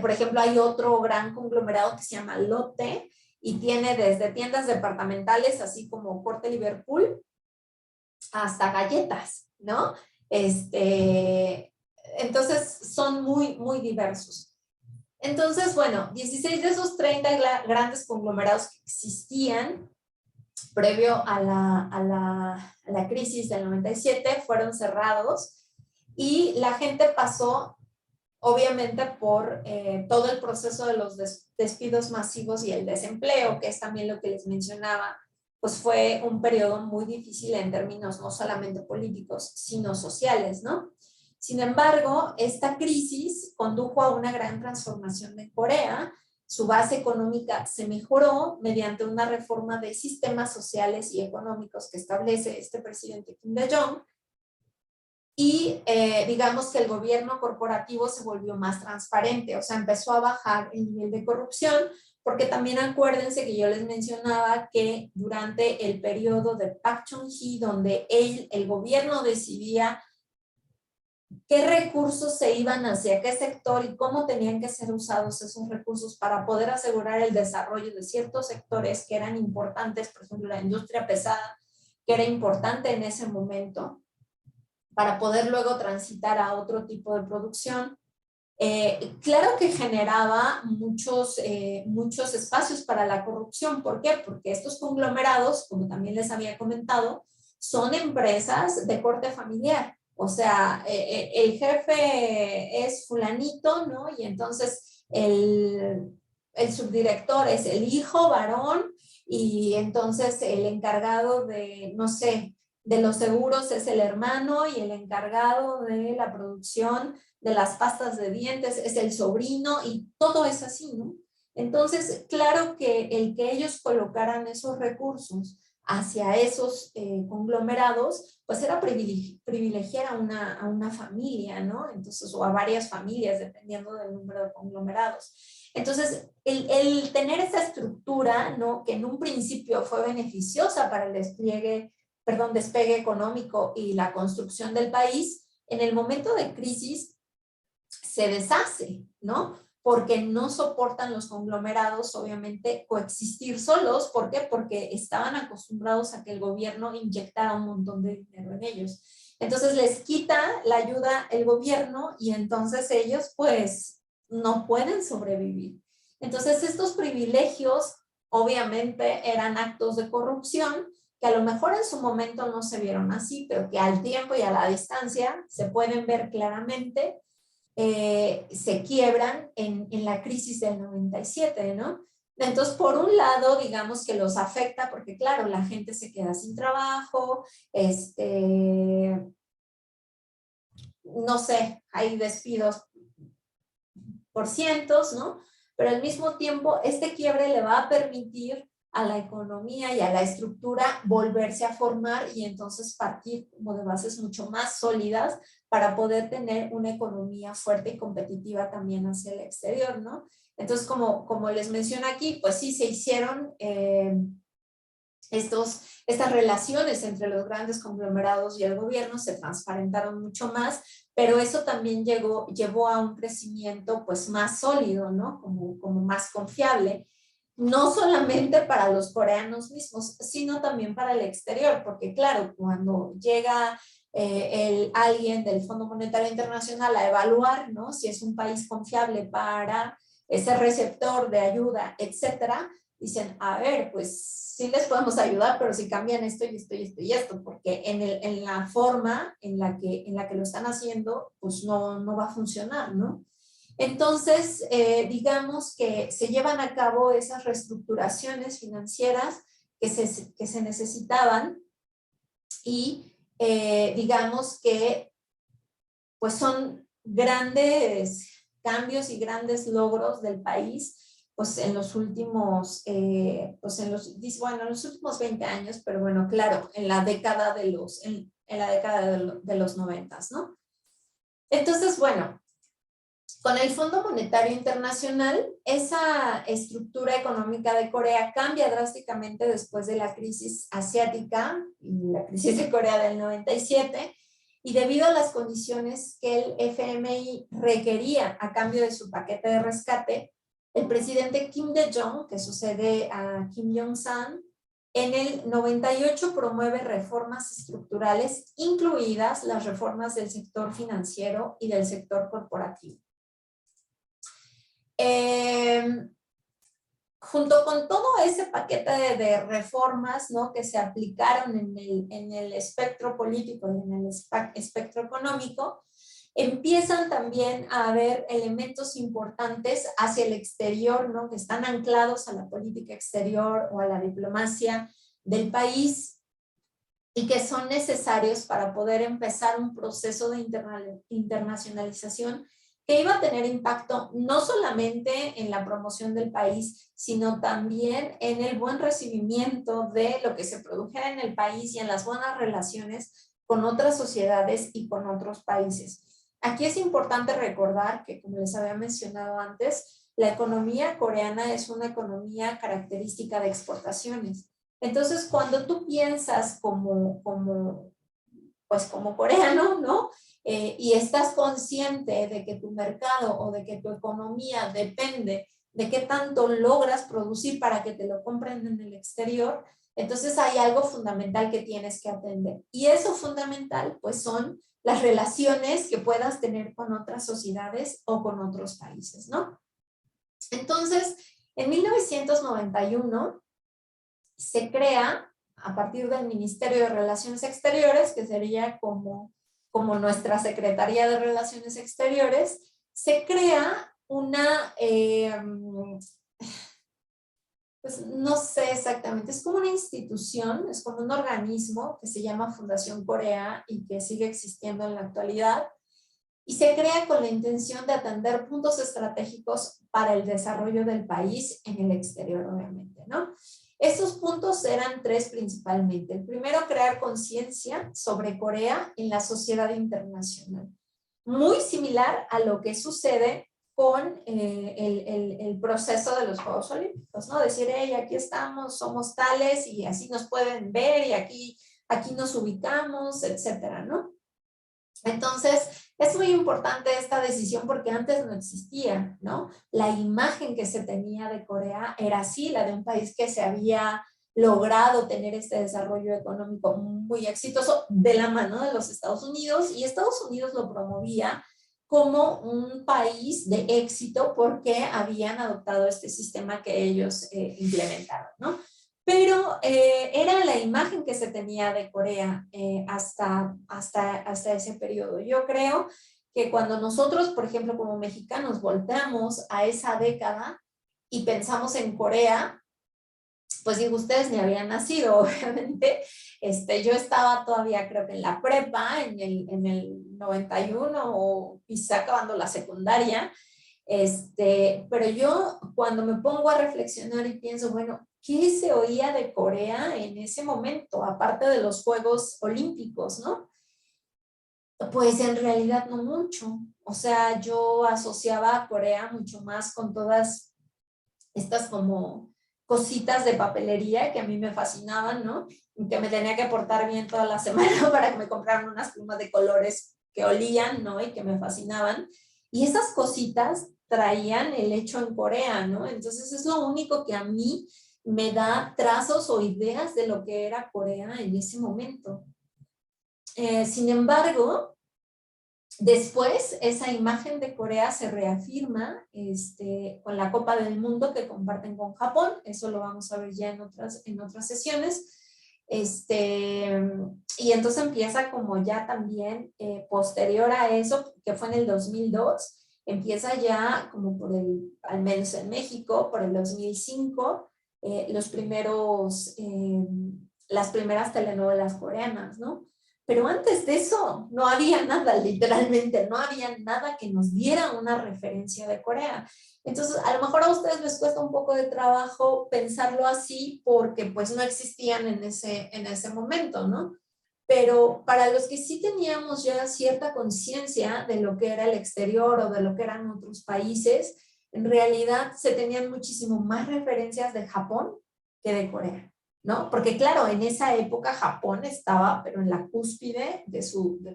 A: Por ejemplo, hay otro gran conglomerado que se llama Lotte y tiene desde tiendas departamentales, así como Corte Liverpool, hasta galletas, ¿no? Entonces son muy, muy diversos. Entonces, bueno, 16 de esos 30 grandes conglomerados que existían previo a la crisis del 97 fueron cerrados y la gente pasó obviamente por todo el proceso de los despidos masivos y el desempleo, que es también lo que les mencionaba, pues fue un periodo muy difícil en términos no solamente políticos, sino sociales, ¿no? Sin embargo, esta crisis condujo a una gran transformación de Corea. Su base económica se mejoró mediante una reforma de sistemas sociales y económicos que establece este presidente Kim Dae-jung, y digamos que el gobierno corporativo se volvió más transparente, o sea, empezó a bajar el nivel de corrupción, porque también acuérdense que yo les mencionaba que durante el periodo de Park Chung-hee, donde el gobierno decidía qué recursos se iban hacia qué sector y cómo tenían que ser usados esos recursos para poder asegurar el desarrollo de ciertos sectores que eran importantes, por ejemplo, la industria pesada, que era importante en ese momento, para poder luego transitar a otro tipo de producción. Claro que generaba muchos espacios para la corrupción. ¿Por qué? Porque estos conglomerados, como también les había comentado, son empresas de corte familiar. O sea, el jefe es fulanito, ¿no? Y entonces el subdirector es el hijo varón y entonces el encargado de, no sé, de los seguros es el hermano y el encargado de la producción de las pastas de dientes es el sobrino y todo es así, ¿no? Entonces, claro que el que ellos colocaran esos recursos hacia esos conglomerados, pues era privilegiar a una familia, ¿no? Entonces, o a varias familias, dependiendo del número de conglomerados. Entonces, el tener esa estructura, ¿no? Que en un principio fue beneficiosa para el despegue económico y la construcción del país, en el momento de crisis se deshace, ¿no? Porque no soportan los conglomerados, obviamente, coexistir solos. ¿Por qué? Porque estaban acostumbrados a que el gobierno inyectara un montón de dinero en ellos. Entonces les quita la ayuda el gobierno y entonces ellos pues no pueden sobrevivir. Entonces estos privilegios obviamente eran actos de corrupción que a lo mejor en su momento no se vieron así, pero que al tiempo y a la distancia se pueden ver claramente, se quiebran en la crisis del 97, ¿no? Entonces, por un lado, digamos que los afecta porque, claro, la gente se queda sin trabajo, no sé, hay despidos por cientos, ¿no? Pero al mismo tiempo, este quiebre le va a permitir a la economía y a la estructura volverse a formar y entonces partir como de bases mucho más sólidas para poder tener una economía fuerte y competitiva también hacia el exterior, ¿no? Entonces, como les menciono aquí, pues sí se hicieron estas relaciones entre los grandes conglomerados y el gobierno, se transparentaron mucho más, pero eso también llevó a un crecimiento pues más sólido, ¿no? Como más confiable, no solamente para los coreanos mismos, sino también para el exterior, porque claro, cuando llega alguien del Fondo Monetario Internacional a evaluar, ¿no? Si es un país confiable para ese receptor de ayuda, etcétera, dicen, a ver, pues sí les podemos ayudar, pero si cambian esto y esto y esto y esto, porque en la forma en la que lo están haciendo, pues no va a funcionar, ¿no? Entonces, digamos que se llevan a cabo esas reestructuraciones financieras que se necesitaban y digamos que pues son grandes cambios y grandes logros del país pues en los últimos, en los últimos 20 años, pero bueno, claro, en la década de los 90, ¿no? Entonces, bueno, con el Fondo Monetario Internacional, esa estructura económica de Corea cambia drásticamente después de la crisis asiática, la crisis de Corea del 97, y debido a las condiciones que el FMI requería a cambio de su paquete de rescate, el presidente Kim Dae-jung, que sucede a Kim Jong-un, en el 98 promueve reformas estructurales, incluidas las reformas del sector financiero y del sector corporativo. Junto con todo ese paquete de reformas, ¿no? Que se aplicaron en el espectro político y en el espectro económico, empiezan también a haber elementos importantes hacia el exterior, ¿no? Que están anclados a la política exterior o a la diplomacia del país y que son necesarios para poder empezar un proceso de internacionalización que iba a tener impacto no solamente en la promoción del país, sino también en el buen recibimiento de lo que se produjera en el país y en las buenas relaciones con otras sociedades y con otros países. Aquí es importante recordar que, como les había mencionado antes, la economía coreana es una economía característica de exportaciones. Entonces, cuando tú piensas como coreano, ¿no? Y estás consciente de que tu mercado o de que tu economía depende de qué tanto logras producir para que te lo compren en el exterior, entonces hay algo fundamental que tienes que atender. Y eso fundamental, pues son las relaciones que puedas tener con otras sociedades o con otros países, ¿no? Entonces, en 1991 se crea, a partir del Ministerio de Relaciones Exteriores, que sería como nuestra Secretaría de Relaciones Exteriores, se crea una, pues no sé exactamente, es como una institución, es como un organismo que se llama Fundación Corea y que sigue existiendo en la actualidad, y se crea con la intención de atender puntos estratégicos para el desarrollo del país en el exterior, obviamente, ¿no? Estos puntos eran tres principalmente. El primero, crear conciencia sobre Corea en la sociedad internacional. Muy similar a lo que sucede con el proceso de los Juegos Olímpicos, ¿no? Decir, hey, aquí estamos, somos tales y así nos pueden ver y aquí nos ubicamos, etcétera, ¿no? Entonces, es muy importante esta decisión porque antes no existía, ¿no? La imagen que se tenía de Corea era así, la de un país que se había logrado tener este desarrollo económico muy exitoso de la mano de los Estados Unidos, y Estados Unidos lo promovía como un país de éxito porque habían adoptado este sistema que ellos implementaron, ¿no? Pero era la imagen que se tenía de Corea hasta ese periodo. Yo creo que cuando nosotros, por ejemplo, como mexicanos, volteamos a esa década y pensamos en Corea, pues digo, ustedes ni habían nacido, obviamente. Yo estaba todavía, creo que en la prepa, en el 91 o quizá acabando la secundaria. Pero yo cuando me pongo a reflexionar y pienso, bueno, ¿qué se oía de Corea en ese momento? Aparte de los Juegos Olímpicos, ¿no? Pues en realidad no mucho. O sea, yo asociaba a Corea mucho más con todas estas como cositas de papelería que a mí me fascinaban, ¿no? Y que me tenía que portar bien toda la semana para que me compraran unas plumas de colores que olían, ¿no? Y que me fascinaban. Y esas cositas traían el hecho en Corea, ¿no? Entonces es lo único que a mí me da trazos o ideas de lo que era Corea en ese momento. Sin embargo, después, esa imagen de Corea se reafirma con la Copa del Mundo que comparten con Japón. Eso lo vamos a ver ya en otras sesiones. Y entonces empieza como ya también posterior a eso, que fue en el 2002, empieza ya como al menos en México, por el 2005, las primeras telenovelas coreanas, ¿no? Pero antes de eso no había nada, literalmente, no había nada que nos diera una referencia de Corea. Entonces, a lo mejor a ustedes les cuesta un poco de trabajo pensarlo así porque pues no existían en ese momento, ¿no? Pero para los que sí teníamos ya cierta conciencia de lo que era el exterior o de lo que eran otros países, en realidad se tenían muchísimo más referencias de Japón que de Corea, ¿no? Porque claro, en esa época Japón estaba, pero en la cúspide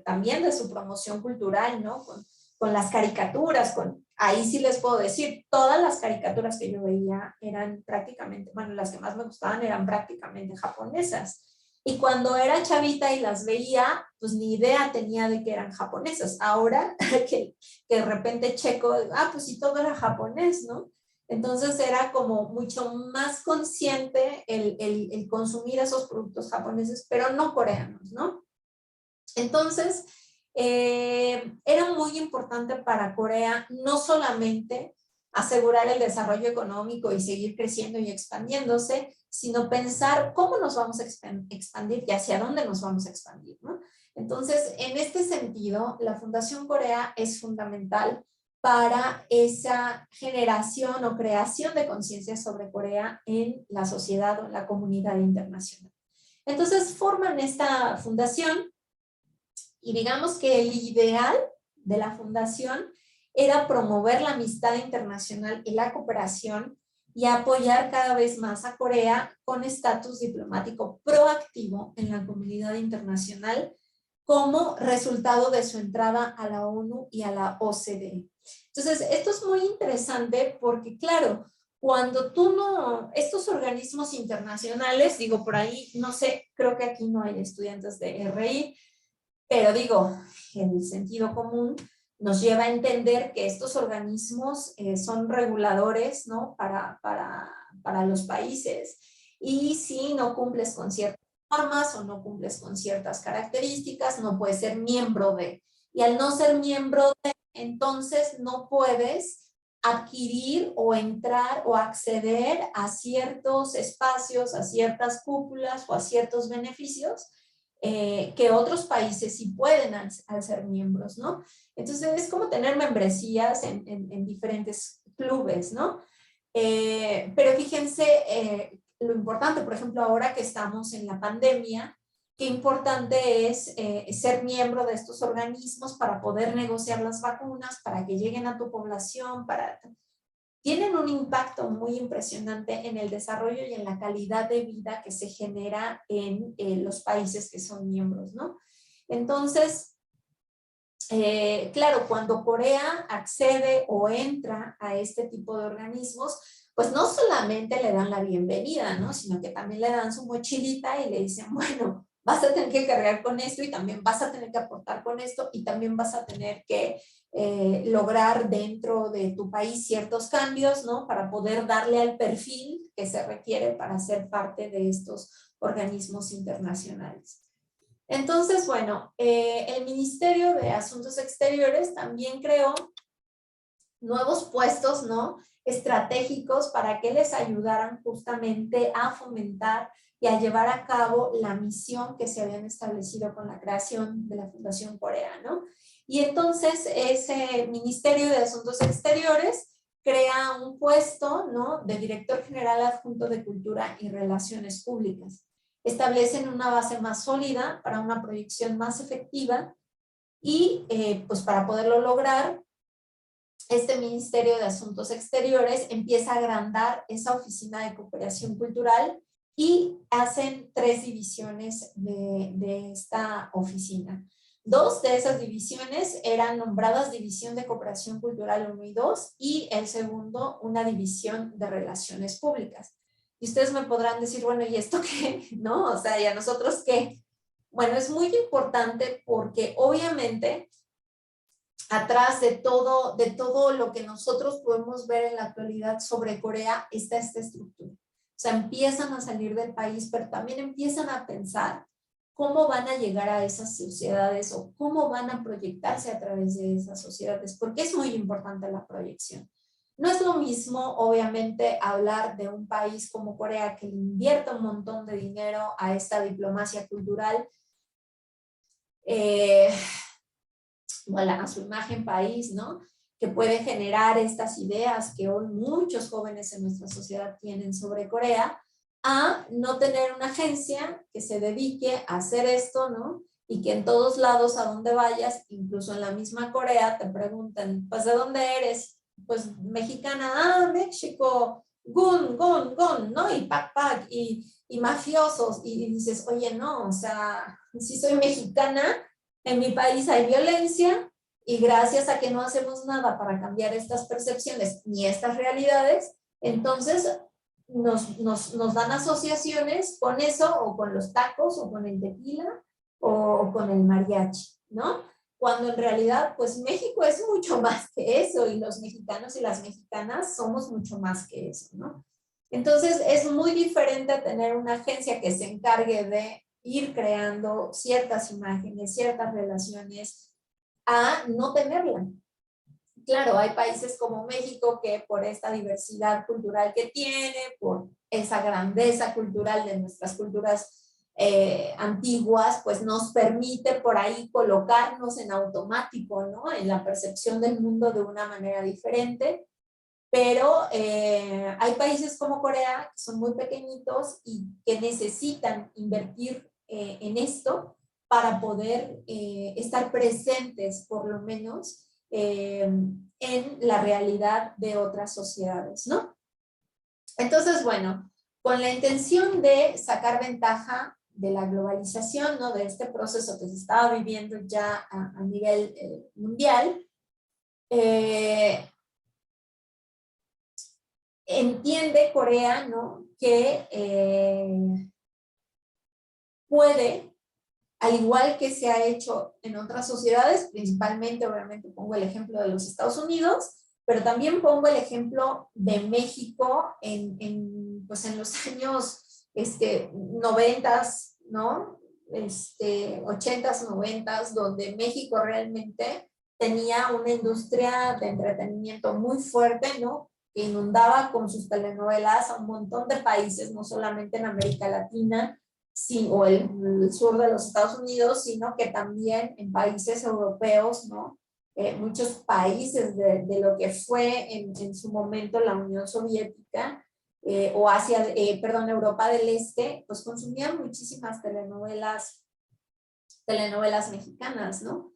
A: también de su promoción cultural, ¿no? Con las caricaturas, ahí sí les puedo decir, todas las caricaturas que yo veía eran prácticamente, bueno, las que más me gustaban eran prácticamente japonesas. Y cuando era chavita y las veía, pues ni idea tenía de que eran japonesas. Ahora que de repente checo, pues sí, todo era japonés, ¿no? Entonces era como mucho más consciente el consumir esos productos japoneses, pero no coreanos, ¿no? Entonces, era muy importante para Corea no solamente asegurar el desarrollo económico y seguir creciendo y expandiéndose, sino pensar cómo nos vamos a expandir y hacia dónde nos vamos a expandir, ¿no? Entonces, en este sentido, la Fundación Corea es fundamental para esa generación o creación de conciencia sobre Corea en la sociedad o en la comunidad internacional. Entonces, forman esta fundación y digamos que el ideal de la fundación era promover la amistad internacional y la cooperación y apoyar cada vez más a Corea con estatus diplomático proactivo en la comunidad internacional como resultado de su entrada a la ONU y a la OCDE. Entonces, esto es muy interesante porque, claro, cuando estos organismos internacionales, digo por ahí, no sé, creo que aquí no hay estudiantes de RI, pero digo, en el sentido común, nos lleva a entender que estos organismos son reguladores, ¿no? Para los países. Y si no cumples con ciertas normas o no cumples con ciertas características, no puedes ser miembro de. Y al no ser miembro de, entonces no puedes adquirir o entrar o acceder a ciertos espacios, a ciertas cúpulas o a ciertos beneficios que otros países sí pueden al ser miembros, ¿no? Entonces es como tener membresías en diferentes clubes, ¿no? Pero fíjense lo importante, por ejemplo, ahora que estamos en la pandemia, qué importante es ser miembro de estos organismos para poder negociar las vacunas, para que lleguen a tu población, tienen un impacto muy impresionante en el desarrollo y en la calidad de vida que se genera en los países que son miembros, ¿no? Entonces, claro, cuando Corea accede o entra a este tipo de organismos, pues no solamente le dan la bienvenida, ¿no? Sino que también le dan su mochilita y le dicen, bueno, vas a tener que cargar con esto y también vas a tener que aportar con esto y también vas a tener que lograr dentro de tu país ciertos cambios, ¿no? Para poder darle al perfil que se requiere para ser parte de estos organismos internacionales. Entonces, bueno, el Ministerio de Asuntos Exteriores también creó nuevos puestos, ¿no? Estratégicos para que les ayudaran justamente a fomentar y a llevar a cabo la misión que se habían establecido con la creación de la Fundación Corea, ¿no? Y entonces ese Ministerio de Asuntos Exteriores crea un puesto, ¿no?, de director general adjunto de Cultura y Relaciones Públicas. Establecen una base más sólida para una proyección más efectiva y pues para poderlo lograr, este Ministerio de Asuntos Exteriores empieza a agrandar esa oficina de cooperación cultural y hacen 3 divisiones de esta oficina. 2 de esas divisiones eran nombradas División de Cooperación Cultural 1 y 2 y el segundo una División de Relaciones Públicas. Y ustedes me podrán decir, bueno, ¿y esto qué? ¿No? O sea, ¿y a nosotros qué? Bueno, es muy importante porque obviamente atrás de todo lo que nosotros podemos ver en la actualidad sobre Corea está esta estructura. O sea, empiezan a salir del país, pero también empiezan a pensar cómo van a llegar a esas sociedades o cómo van a proyectarse a través de esas sociedades, porque es muy importante la proyección. No es lo mismo, obviamente, hablar de un país como Corea que le invierte un montón de dinero a esta diplomacia cultural, a su imagen país, ¿no?, que puede generar estas ideas que hoy muchos jóvenes en nuestra sociedad tienen sobre Corea, a no tener una agencia que se dedique a hacer esto, ¿no? Y que en todos lados a donde vayas, incluso en la misma Corea, te preguntan, pues, ¿de dónde eres? Pues, mexicana, México, gun, ¿no? Y pac, y mafiosos, y dices, oye, no, o sea, si soy mexicana, en mi país hay violencia y gracias a que no hacemos nada para cambiar estas percepciones ni estas realidades, entonces nos dan asociaciones con eso o con los tacos o con el tequila o con el mariachi, ¿no? Cuando en realidad, pues México es mucho más que eso y los mexicanos y las mexicanas somos mucho más que eso, ¿no? Entonces es muy diferente tener una agencia que se encargue de ir creando ciertas imágenes, ciertas relaciones, a no tenerla. Claro, hay países como México que por esta diversidad cultural que tiene, por esa grandeza cultural de nuestras culturas antiguas, pues nos permite por ahí colocarnos en automático, ¿no?, en la percepción del mundo de una manera diferente. Pero hay países como Corea que son muy pequeñitos y que necesitan invertir en esto para poder estar presentes, por lo menos, en la realidad de otras sociedades, ¿no? Entonces, bueno, con la intención de sacar ventaja de la globalización, ¿no?, de este proceso que se estaba viviendo ya a nivel mundial, entiende Corea, ¿no?, que puede, al igual que se ha hecho en otras sociedades, principalmente, obviamente, pongo el ejemplo de los Estados Unidos, pero también pongo el ejemplo de México pues en los años 90s, ¿no? 80s, 90s, donde México realmente tenía una industria de entretenimiento muy fuerte, ¿no?, que inundaba con sus telenovelas a un montón de países, no solamente en América Latina, sí, o el sur de los Estados Unidos, sino que también en países europeos, ¿no? Muchos países de lo que fue en su momento la Unión Soviética, o Europa del Este, pues consumían muchísimas telenovelas mexicanas, ¿no?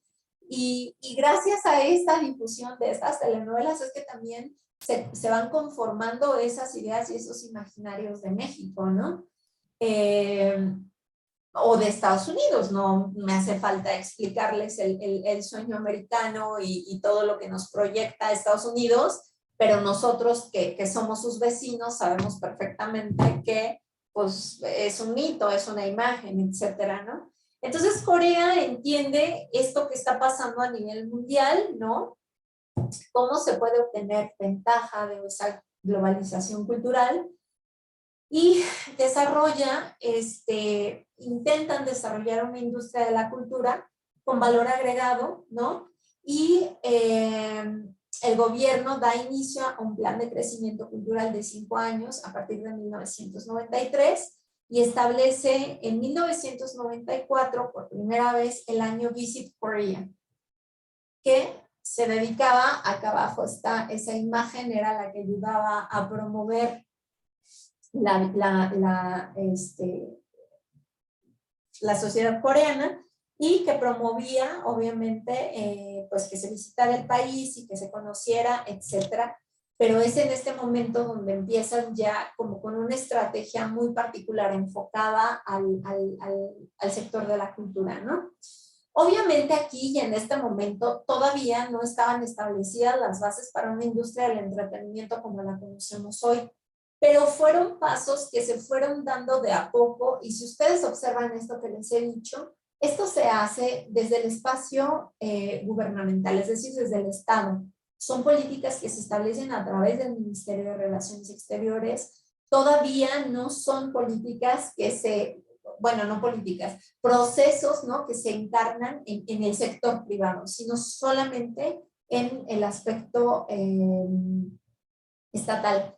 A: Y gracias a esta difusión de estas telenovelas es que también se van conformando esas ideas y esos imaginarios de México, ¿no? O de Estados Unidos, no me hace falta explicarles el sueño americano y todo lo que nos proyecta Estados Unidos, pero nosotros que somos sus vecinos sabemos perfectamente que pues es un mito, es una imagen, etcétera, ¿no? Entonces Corea entiende esto que está pasando a nivel mundial, ¿no? Cómo se puede obtener ventaja de esa globalización cultural y intentan desarrollar una industria de la cultura con valor agregado, ¿no? Y el gobierno da inicio a un plan de crecimiento cultural de 5 años a partir de 1993 y establece en 1994 por primera vez el año Visit Korea, que se dedicaba, acá abajo está esa imagen, era la que ayudaba a promover la sociedad coreana, y que promovía, obviamente, pues que se visitara el país y que se conociera, etcétera. Pero es en este momento donde empiezan ya como con una estrategia muy particular enfocada al sector de la cultura, ¿no? Obviamente aquí y en este momento todavía no estaban establecidas las bases para una industria del entretenimiento como la conocemos hoy, pero fueron pasos que se fueron dando de a poco, y si ustedes observan esto que les he dicho, esto se hace desde el espacio gubernamental, es decir, desde el Estado. Son políticas que se establecen a través del Ministerio de Relaciones Exteriores. Todavía no son políticas que se, bueno, no políticas, procesos, ¿no?, que se encarnan en el sector privado, sino solamente en el aspecto estatal.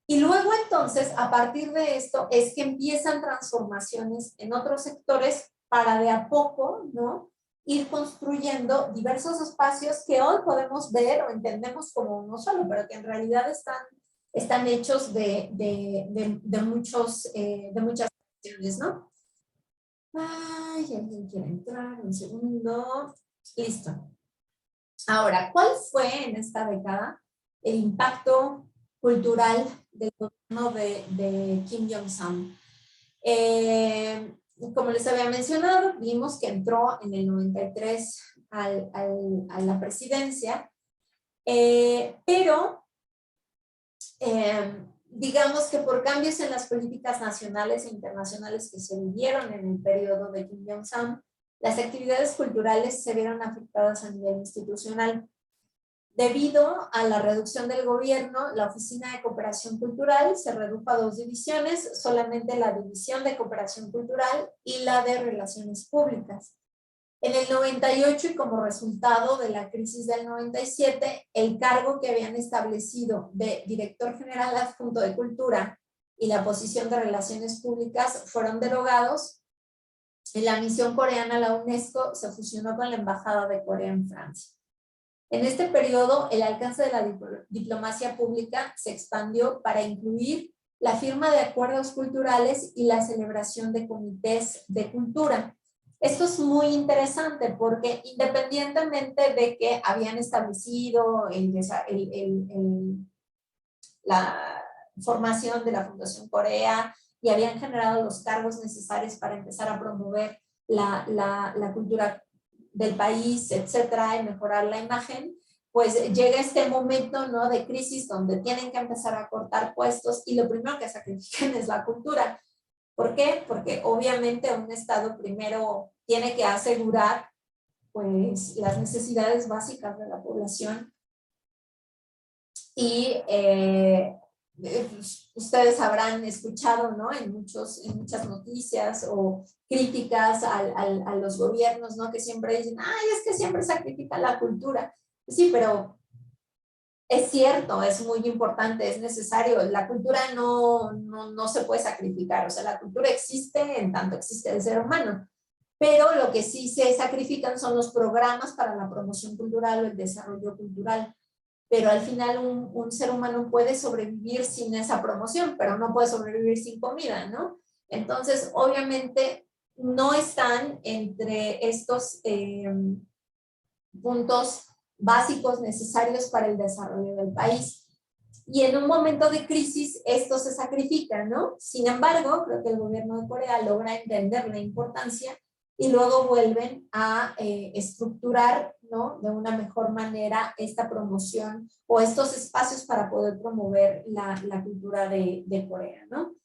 A: Y luego entonces, a partir de esto, es que empiezan transformaciones en otros sectores para de a poco, ¿no?, ir construyendo diversos espacios que hoy podemos ver o entendemos como uno solo, pero que en realidad están hechos de muchas acciones, ¿no? Ay, alguien quiere entrar, un segundo. Listo. Ahora, ¿cuál fue en esta década el impacto cultural del gobierno de Kim Jong-un? Como les había mencionado, vimos que entró en el 93 a la presidencia, pero digamos que por cambios en las políticas nacionales e internacionales que se vivieron en el periodo de Kim Jong-un, las actividades culturales se vieron afectadas a nivel institucional. Debido a la reducción del gobierno, la Oficina de Cooperación Cultural se redujo a 2 divisiones, solamente la División de Cooperación Cultural y la de Relaciones Públicas. En el 98, y como resultado de la crisis del 97, el cargo que habían establecido de Director General Adjunto de Cultura y la posición de Relaciones Públicas fueron derogados, y la misión coreana a la UNESCO se fusionó con la Embajada de Corea en Francia. En este periodo, el alcance de la diplomacia pública se expandió para incluir la firma de acuerdos culturales y la celebración de comités de cultura. Esto es muy interesante porque independientemente de que habían establecido la formación de la Fundación Corea y habían generado los cargos necesarios para empezar a promover la cultura del país, etcétera, y mejorar la imagen, pues llega este momento, ¿no?, de crisis donde tienen que empezar a cortar puestos y lo primero que sacrifican es la cultura. ¿Por qué? Porque obviamente un Estado primero tiene que asegurar pues las necesidades básicas de la población, y ustedes habrán escuchado, ¿no?, en muchas noticias o críticas a los gobiernos, ¿no?, que siempre dicen, ay, es que siempre sacrifican la cultura. Sí, pero es cierto, es muy importante, es necesario. La cultura no se puede sacrificar, o sea, la cultura existe en tanto existe el ser humano, pero lo que sí se sacrifican son los programas para la promoción cultural o el desarrollo cultural. Pero al final un ser humano puede sobrevivir sin esa promoción, pero no puede sobrevivir sin comida, ¿no? Entonces, obviamente, no están entre estos puntos básicos necesarios para el desarrollo del país. Y en un momento de crisis, esto se sacrifica, ¿no? Sin embargo, creo que el gobierno de Corea logra entender la importancia y luego vuelven a estructurar, ¿no?, de una mejor manera esta promoción o estos espacios para poder promover la cultura de Corea, ¿no?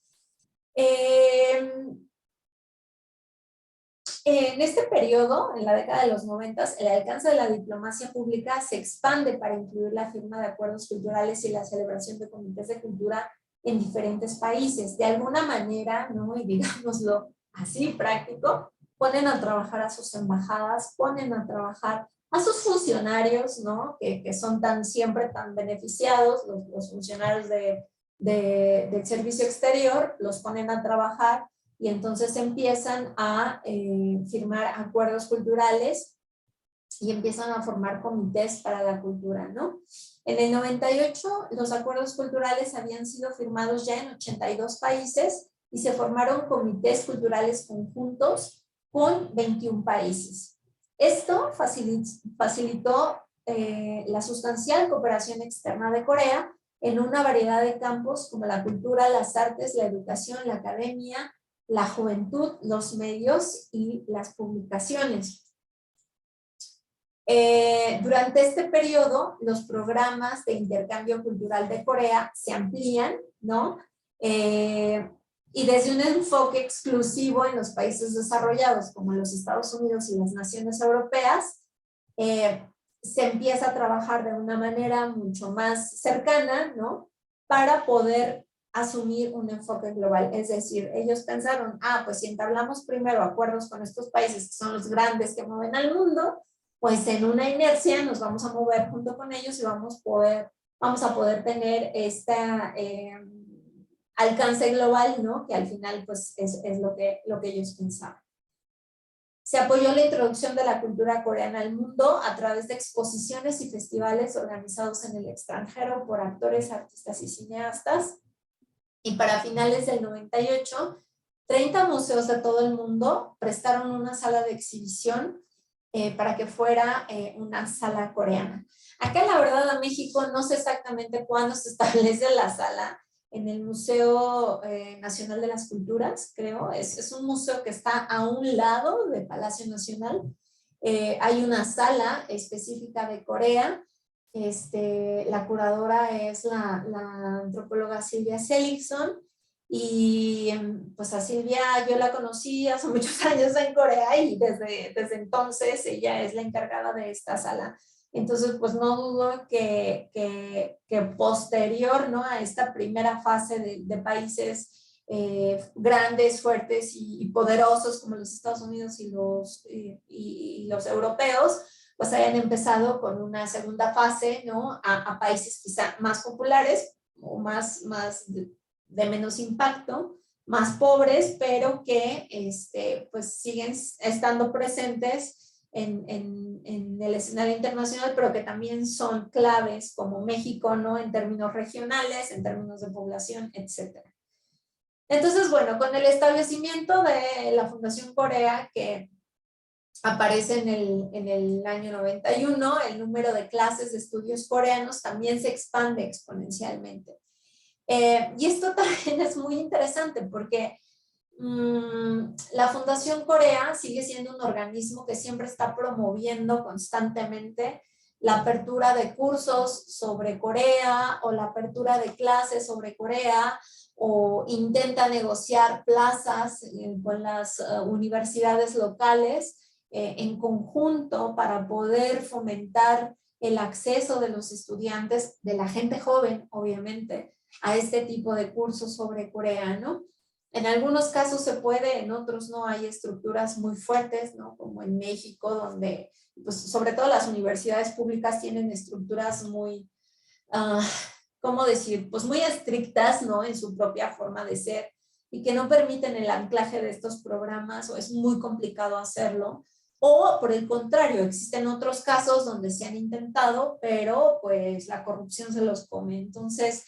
A: En este periodo, en la década de los 90, el alcance de la diplomacia pública se expande para incluir la firma de acuerdos culturales y la celebración de comités de cultura en diferentes países. De alguna manera, ¿no?, y digámoslo así práctico, ponen a trabajar a sus embajadas, ponen a trabajar a sus funcionarios, ¿no?, que son siempre tan beneficiados, los funcionarios del servicio exterior, los ponen a trabajar y entonces empiezan a firmar acuerdos culturales y empiezan a formar comités para la cultura, ¿no? En el 98 los acuerdos culturales habían sido firmados ya en 82 países y se formaron comités culturales conjuntos con 21 países. Esto facilitó la sustancial cooperación externa de Corea en una variedad de campos como la cultura, las artes, la educación, la academia, la juventud, los medios y las publicaciones. Durante este periodo, los programas de intercambio cultural de Corea se amplían, ¿no? Y desde un enfoque exclusivo en los países desarrollados, como los Estados Unidos y las naciones europeas, se empieza a trabajar de una manera mucho más cercana, ¿no? Para poder asumir un enfoque global. Es decir, ellos pensaron, pues si entablamos primero acuerdos con estos países que son los grandes que mueven al mundo, pues en una inercia nos vamos a mover junto con ellos y vamos a poder tener este alcance global, ¿no? Que al final pues es lo que ellos pensaban. Se apoyó la introducción de la cultura coreana al mundo a través de exposiciones y festivales organizados en el extranjero por actores, artistas y cineastas. Y para finales del 98, 30 museos de todo el mundo prestaron una sala de exhibición para que fuera una sala coreana. Acá la verdad a México no sé exactamente cuándo se establece la sala, en el Museo Nacional de las Culturas, creo, es un museo que está a un lado del Palacio Nacional. Hay una sala específica de Corea, la curadora es la antropóloga Silvia Seligson, y pues a Silvia yo la conocí hace muchos años en Corea y desde entonces ella es la encargada de esta sala. Entonces pues no dudo que posterior, ¿no? A esta primera fase de países grandes, fuertes y poderosos como los Estados Unidos y los europeos, pues hayan empezado con una segunda fase, ¿no? A países quizá más populares o más de menos impacto, más pobres, pero que pues siguen estando presentes en el escenario internacional, pero que también son claves como México, ¿no? En términos regionales, en términos de población, etc. Entonces, bueno, con el establecimiento de la Fundación Corea, que aparece en el año 91, el número de clases de estudios coreanos también se expande exponencialmente. Y esto también es muy interesante porque la Fundación Corea sigue siendo un organismo que siempre está promoviendo constantemente la apertura de cursos sobre Corea o la apertura de clases sobre Corea, o intenta negociar plazas con las universidades locales en conjunto para poder fomentar el acceso de los estudiantes, de la gente joven, obviamente, a este tipo de cursos sobre Corea, ¿no? En algunos casos se puede, en otros no. Hay estructuras muy fuertes, ¿no? Como en México, donde, pues, sobre todo las universidades públicas tienen estructuras muy, ¿cómo decir? Pues muy estrictas, ¿no? En su propia forma de ser, y que no permiten el anclaje de estos programas, o es muy complicado hacerlo. O por el contrario, existen otros casos donde se han intentado, pero pues la corrupción se los come. Entonces,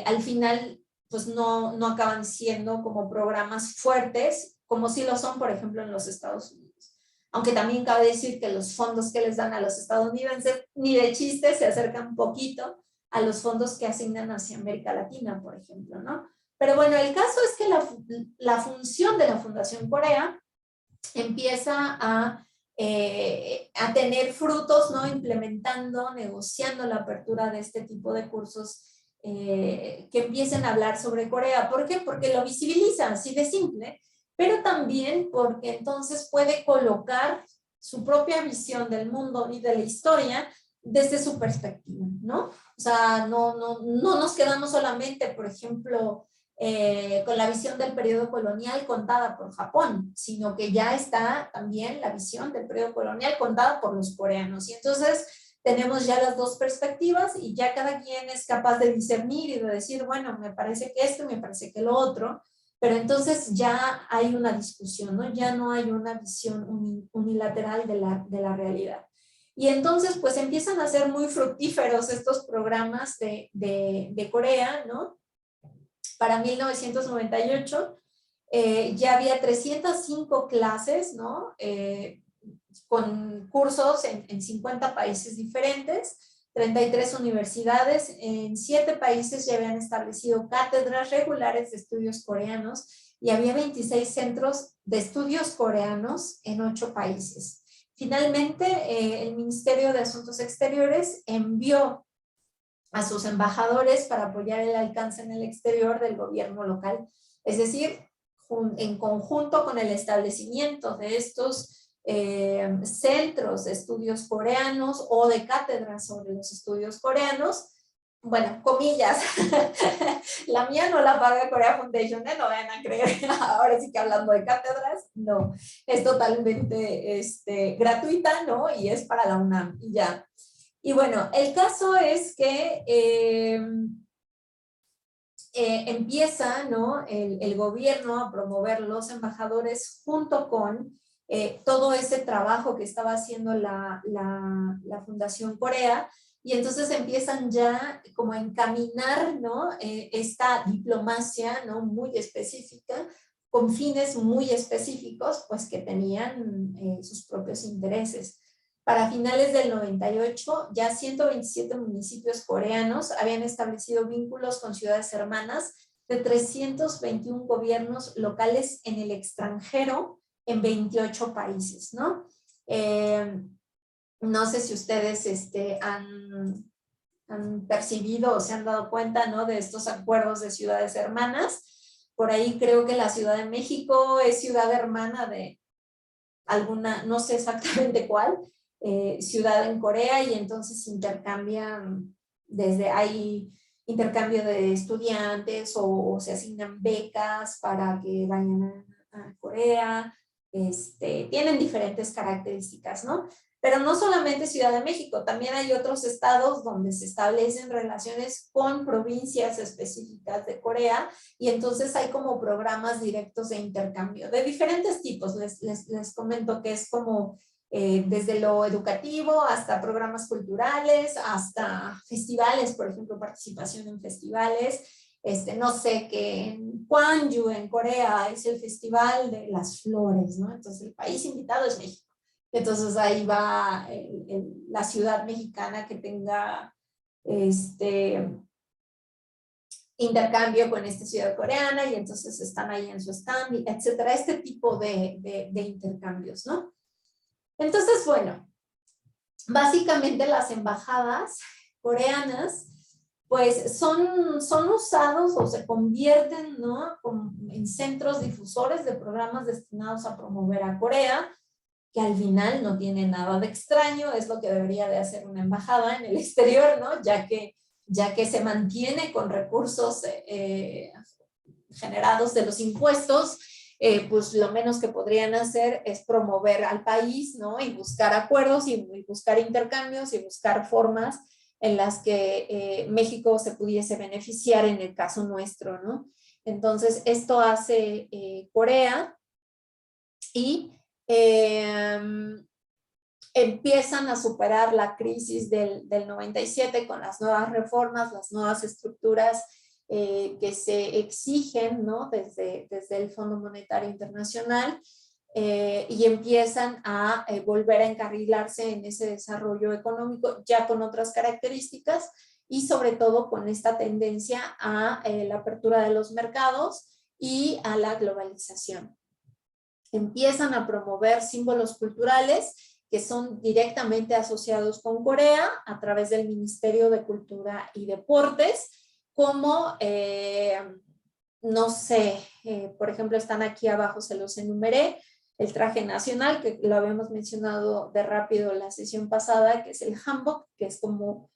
A: al final, pues no acaban siendo como programas fuertes, como sí lo son, por ejemplo, en los Estados Unidos. Aunque también cabe decir que los fondos que les dan a los estadounidenses, ni de chiste, se acercan un poquito a los fondos que asignan hacia América Latina, por ejemplo, ¿no? Pero bueno, el caso es que la función de la Fundación Corea empieza a tener frutos, ¿no? Implementando, negociando la apertura de este tipo de cursos que empiecen a hablar sobre Corea. ¿Por qué? Porque lo visibiliza, así de simple, pero también porque entonces puede colocar su propia visión del mundo y de la historia desde su perspectiva, ¿no? O sea, no nos quedamos solamente, por ejemplo, con la visión del periodo colonial contada por Japón, sino que ya está también la visión del periodo colonial contada por los coreanos. Y entonces tenemos ya las dos perspectivas y ya cada quien es capaz de discernir y de decir, bueno, me parece que esto, me parece que lo otro, pero entonces ya hay una discusión, ¿no? Ya no hay una visión unilateral de la realidad. Y entonces pues empiezan a ser muy fructíferos estos programas de Corea, ¿no? Para 1998 ya había 305 clases, ¿no? Con cursos en 50 países diferentes, 33 universidades, en 7 países ya habían establecido cátedras regulares de estudios coreanos y había 26 centros de estudios coreanos en 8 países. Finalmente, el Ministerio de Asuntos Exteriores envió a sus embajadores para apoyar el alcance en el exterior del gobierno local. Es decir, en conjunto con el establecimiento de estos centros de estudios coreanos o de cátedras sobre los estudios coreanos, bueno, comillas, la mía no la paga Korea Foundation, no vayan a creer, ahora sí que hablando de cátedras, no, es totalmente gratuita, ¿no? Y es para la UNAM, y ya. Y bueno, el caso es que empieza, ¿no? el gobierno a promover los embajadores junto con todo ese trabajo que estaba haciendo la Fundación Corea, y entonces empiezan ya como a encaminar, ¿no? Esta diplomacia, ¿no? Muy específica, con fines muy específicos, pues que tenían sus propios intereses. Para finales del 98, ya 127 municipios coreanos habían establecido vínculos con ciudades hermanas de 321 gobiernos locales en el extranjero en 28 países, ¿no? No sé si ustedes han percibido o se han dado cuenta, ¿no? De estos acuerdos de ciudades hermanas. Por ahí creo que la Ciudad de México es ciudad hermana de alguna, no sé exactamente cuál, ciudad en Corea, y entonces intercambian, hay intercambio de estudiantes o se asignan becas para que vayan a Corea, tienen diferentes características, ¿no? Pero no solamente Ciudad de México, también hay otros estados donde se establecen relaciones con provincias específicas de Corea, y entonces hay como programas directos de intercambio de diferentes tipos. Les comento que es como desde lo educativo hasta programas culturales, hasta festivales, por ejemplo, participación en festivales. No sé, que en Gwangju, en Corea, es el Festival de las Flores, ¿no? Entonces el país invitado es México. Entonces ahí va la ciudad mexicana que tenga intercambio con esta ciudad coreana, y entonces están ahí en su stand, etcétera. Este tipo de intercambios, ¿no? Entonces, bueno, básicamente las embajadas coreanas pues son usados o se convierten, ¿no? En centros difusores de programas destinados a promover a Corea, que al final no tiene nada de extraño, es lo que debería de hacer una embajada en el exterior, ¿no? Ya que se mantiene con recursos generados de los impuestos, pues lo menos que podrían hacer es promover al país, ¿no? Y buscar acuerdos y buscar intercambios y buscar formas en las que México se pudiese beneficiar en el caso nuestro, ¿no? Entonces, esto hace Corea, y empiezan a superar la crisis del 97 con las nuevas reformas, las nuevas estructuras que se exigen, ¿no? desde el Fondo Monetario Internacional, y empiezan a volver a encarrilarse en ese desarrollo económico ya con otras características, y sobre todo con esta tendencia a la apertura de los mercados y a la globalización. Empiezan a promover símbolos culturales que son directamente asociados con Corea a través del Ministerio de Cultura y Deportes, como, no sé, por ejemplo, están aquí abajo, se los enumeré, el traje nacional, que lo habíamos mencionado de rápido la sesión pasada, que es el hanbok, que es como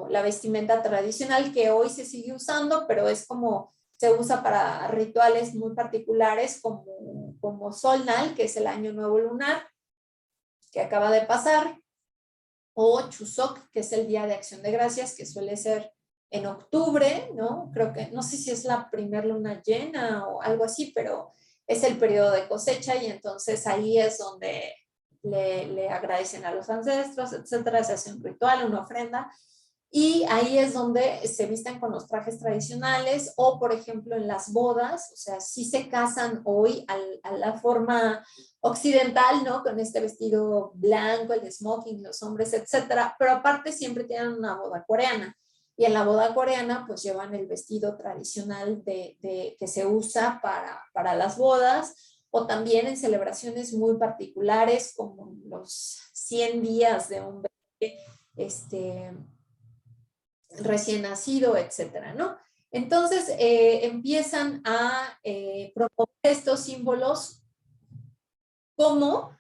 A: la vestimenta tradicional que hoy se sigue usando, pero es como se usa para rituales muy particulares como Solnal, que es el Año Nuevo Lunar, que acaba de pasar, o Chuseok, que es el Día de Acción de Gracias, que suele ser en octubre, ¿no? Creo que, no sé si es la primera luna llena o algo así, pero es el periodo de cosecha, y entonces ahí es donde le agradecen a los ancestros, etcétera, se hace un ritual, una ofrenda, y ahí es donde se visten con los trajes tradicionales, o por ejemplo en las bodas, o sea, sí se casan hoy a la forma occidental, ¿no? Con este vestido blanco, el smoking, los hombres, etcétera, pero aparte siempre tienen una boda coreana, y en la boda coreana pues llevan el vestido tradicional que se usa para las bodas, o también en celebraciones muy particulares como los 100 días de un bebé, recién nacido, etcétera, ¿no? Entonces empiezan a promover estos símbolos como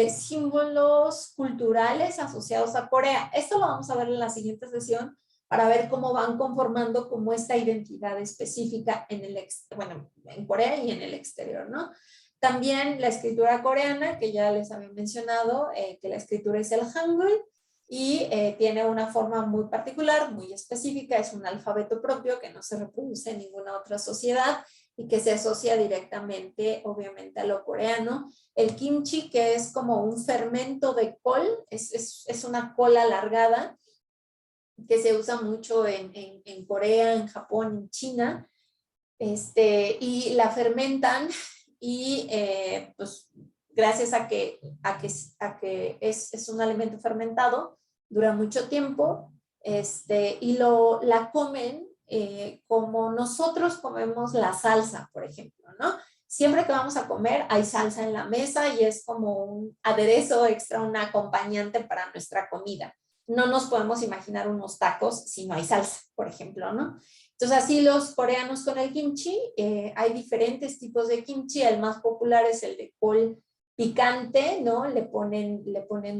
A: símbolos culturales asociados a Corea. Esto lo vamos a ver en la siguiente sesión para ver cómo van conformando como esta identidad específica en Corea y en el exterior, ¿no? También la escritura coreana, que ya les había mencionado, que la escritura es el Hangul, y tiene una forma muy particular, muy específica, es un alfabeto propio que no se reproduce en ninguna otra sociedad y que se asocia directamente, obviamente, a lo coreano. El kimchi, que es como un fermento de col, es una col alargada que se usa mucho en Corea, en Japón, en China, y la fermentan y pues gracias a que es un alimento fermentado, dura mucho tiempo, y la comen como nosotros comemos la salsa, por ejemplo, ¿no? Siempre que vamos a comer hay salsa en la mesa y es como un aderezo extra, un acompañante para nuestra comida. No nos podemos imaginar unos tacos si no hay salsa, por ejemplo, ¿no? Entonces, así los coreanos con el kimchi, hay diferentes tipos de kimchi, el más popular es el de col picante, ¿no? Le ponen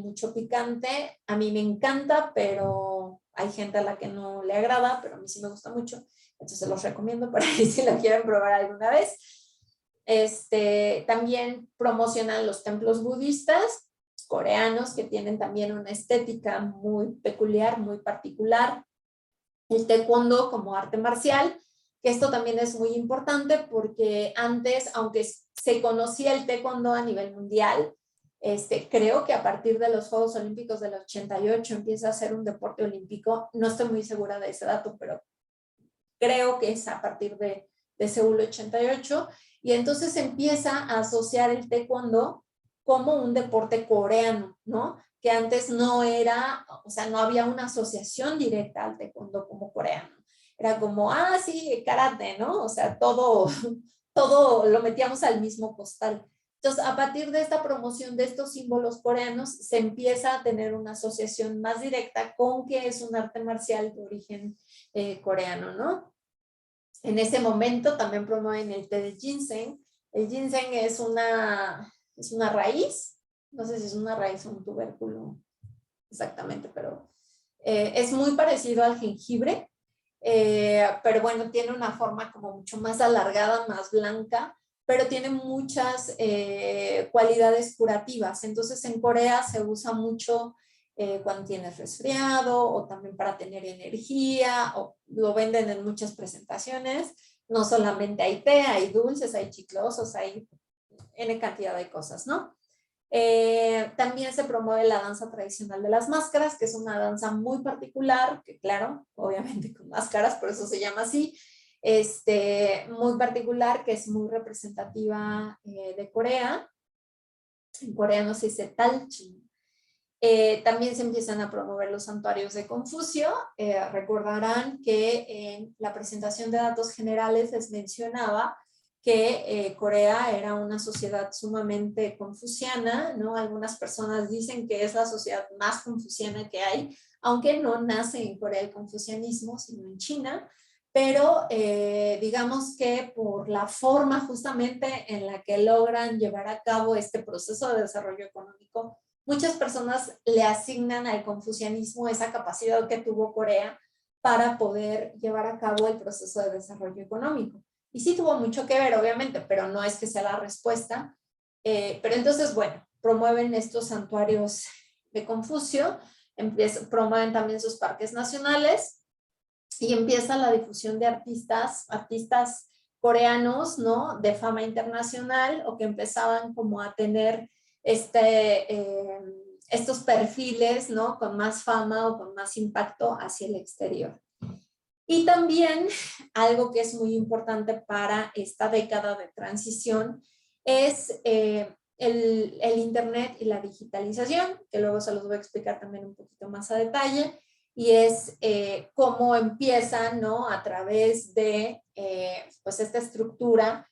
A: mucho picante, a mí me encanta, pero hay gente a la que no le agrada, pero a mí sí me gusta mucho, entonces los recomiendo para ahí si lo quieren probar alguna vez. También promocionan los templos budistas coreanos, que tienen también una estética muy peculiar, muy particular. El taekwondo como arte marcial, que esto también es muy importante porque antes, aunque se conocía el taekwondo a nivel mundial, creo que a partir de los Juegos Olímpicos del 88 empieza a ser un deporte olímpico. No estoy muy segura de ese dato, pero creo que es a partir de Seúl 88, y entonces empieza a asociar el taekwondo como un deporte coreano, ¿no? Que antes no era, o sea, no había una asociación directa al taekwondo como coreano. Era como, sí, karate, ¿no? O sea, todo lo metíamos al mismo costal. Entonces, a partir de esta promoción de estos símbolos coreanos, se empieza a tener una asociación más directa con que es un arte marcial de origen coreano, ¿no? En ese momento también promueven el té de ginseng. El ginseng es una raíz, no sé si es una raíz o un tubérculo exactamente, pero es muy parecido al jengibre, pero bueno, tiene una forma como mucho más alargada, más blanca, pero tiene muchas cualidades curativas. Entonces en Corea se usa mucho cuando tienes resfriado, o también para tener energía, o lo venden en muchas presentaciones. No solamente hay té, hay dulces, hay chiclosos, hay N cantidad de cosas, ¿no? También se promueve la danza tradicional de las máscaras, que es una danza muy particular, que claro, obviamente con máscaras, por eso se llama así, muy particular, que es muy representativa de Corea. En coreano se dice talchi. También se empiezan a promover los santuarios de Confucio. Recordarán que en la presentación de datos generales les mencionaba que Corea era una sociedad sumamente confuciana, ¿no? Algunas personas dicen que es la sociedad más confuciana que hay, aunque no nace en Corea el confucianismo, sino en China, pero digamos que por la forma justamente en la que logran llevar a cabo este proceso de desarrollo económico, muchas personas le asignan al confucianismo esa capacidad que tuvo Corea para poder llevar a cabo el proceso de desarrollo económico. Y sí tuvo mucho que ver, obviamente, pero no es que sea la respuesta. Pero entonces, bueno, promueven estos santuarios de Confucio, promueven también sus parques nacionales, y empieza la difusión de artistas coreanos, ¿no? De fama internacional, o que empezaban como a tener estos perfiles, ¿no? Con más fama o con más impacto hacia el exterior. Y también algo que es muy importante para esta década de transición es el Internet y la digitalización, que luego se los voy a explicar también un poquito más a detalle, y es cómo empieza, ¿no? A través de pues esta estructura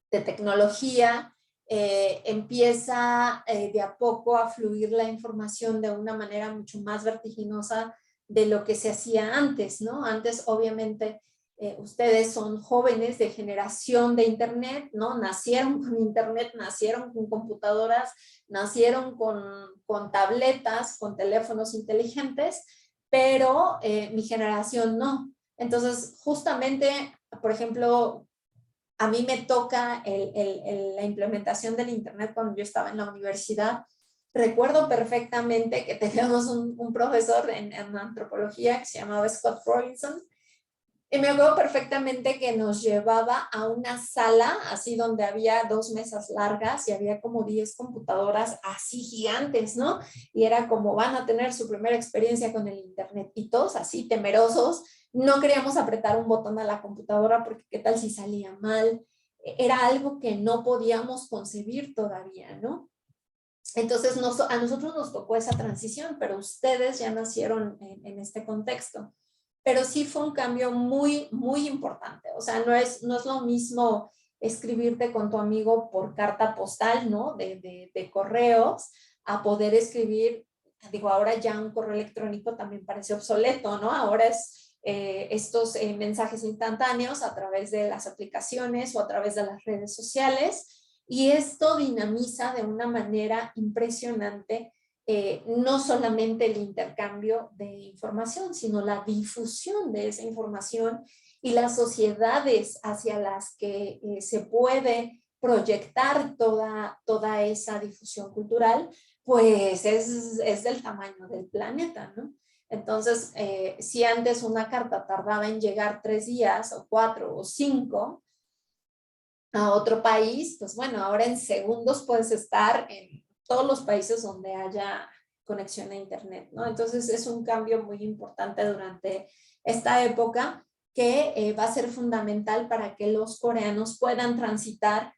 A: de tecnología, empieza de a poco a fluir la información de una manera mucho más vertiginosa de lo que se hacía antes, ¿no? Antes, obviamente, ustedes son jóvenes de generación de Internet, ¿no? Nacieron con Internet, nacieron con computadoras, nacieron con tabletas, con teléfonos inteligentes, pero mi generación no. Entonces, justamente, por ejemplo, a mí me toca la implementación del Internet cuando yo estaba en la universidad. Recuerdo perfectamente que teníamos un profesor en antropología que se llamaba Scott Robinson, y me acuerdo perfectamente que nos llevaba a una sala así donde había 2 mesas largas y había como 10 computadoras así gigantes, ¿no? Y era como van a tener su primera experiencia con el Internet y todos así temerosos. No queríamos apretar un botón a la computadora porque qué tal si salía mal. Era algo que no podíamos concebir todavía, ¿no? Entonces a nosotros nos tocó esa transición, pero ustedes ya nacieron en este contexto. Pero sí fue un cambio muy, muy importante. O sea, no es lo mismo escribirte con tu amigo por carta postal, ¿no? De correos, a poder escribir, digo, ahora ya un correo electrónico también parece obsoleto, ¿no? Ahora es estos mensajes instantáneos a través de las aplicaciones o a través de las redes sociales, y esto dinamiza de una manera impresionante no solamente el intercambio de información, sino la difusión de esa información y las sociedades hacia las que se puede proyectar toda esa difusión cultural, pues es del tamaño del planeta, ¿no? Entonces, si antes una carta tardaba en llegar 3 días o 4 o 5 a otro país, pues bueno, ahora en segundos puedes estar en todos los países donde haya conexión a internet, ¿no? Entonces es un cambio muy importante durante esta época que va a ser fundamental para que los coreanos puedan transitar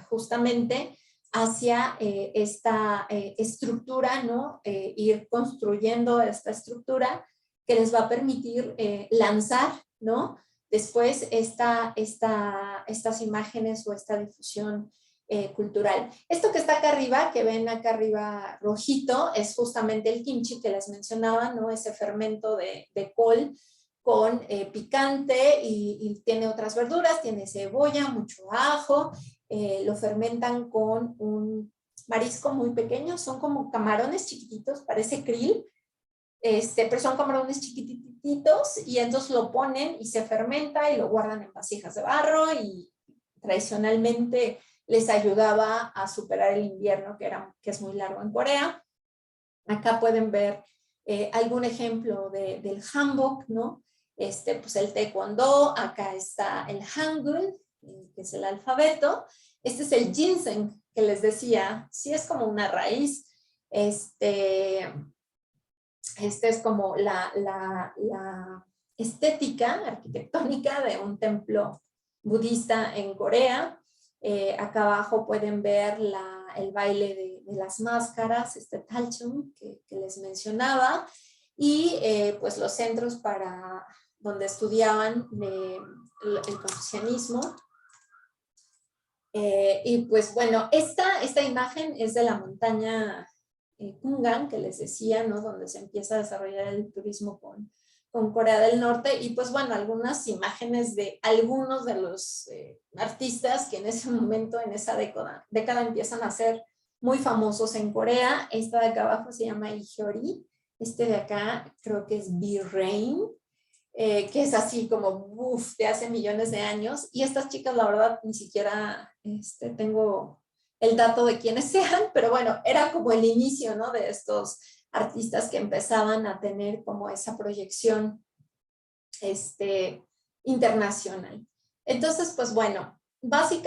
A: justamente hacia esta estructura, ¿no? Ir construyendo esta estructura que les va a permitir lanzar, ¿no? Después estas imágenes o esta difusión cultural. Esto que está acá arriba, que ven acá arriba rojito, es justamente el kimchi que les mencionaba, ¿no? Ese fermento de col con picante y tiene otras verduras, tiene cebolla, mucho ajo, lo fermentan con un marisco muy pequeño, son como camarones chiquititos, parece krill, pero son camarones chiquititos y entonces lo ponen y se fermenta y lo guardan en vasijas de barro y tradicionalmente les ayudaba a superar el invierno que es muy largo en Corea. Acá pueden ver algún ejemplo del hanbok, ¿no? Pues el taekwondo, acá está el hangul, que es el alfabeto. Este es el ginseng que les decía, sí es como una raíz. Esta es como la estética arquitectónica de un templo budista en Corea. Acá abajo pueden ver el baile de las máscaras, Talchum que les mencionaba, y pues los centros donde estudiaban el confucianismo. Y pues bueno, esta imagen es de la montaña Kungang, que les decía, ¿no? Donde se empieza a desarrollar el turismo con Corea del Norte, y pues bueno, algunas imágenes de algunos de los artistas que en ese momento, en esa década empiezan a ser muy famosos en Corea. Esta de acá abajo se llama Lee Hyori, este de acá creo que es V-Rain, que es así como de hace millones de años, y estas chicas la verdad ni siquiera tengo el dato de quiénes sean, pero bueno, era como el inicio, ¿no? De estos artistas que empezaban a tener como esa proyección internacional. Entonces, pues bueno, básicamente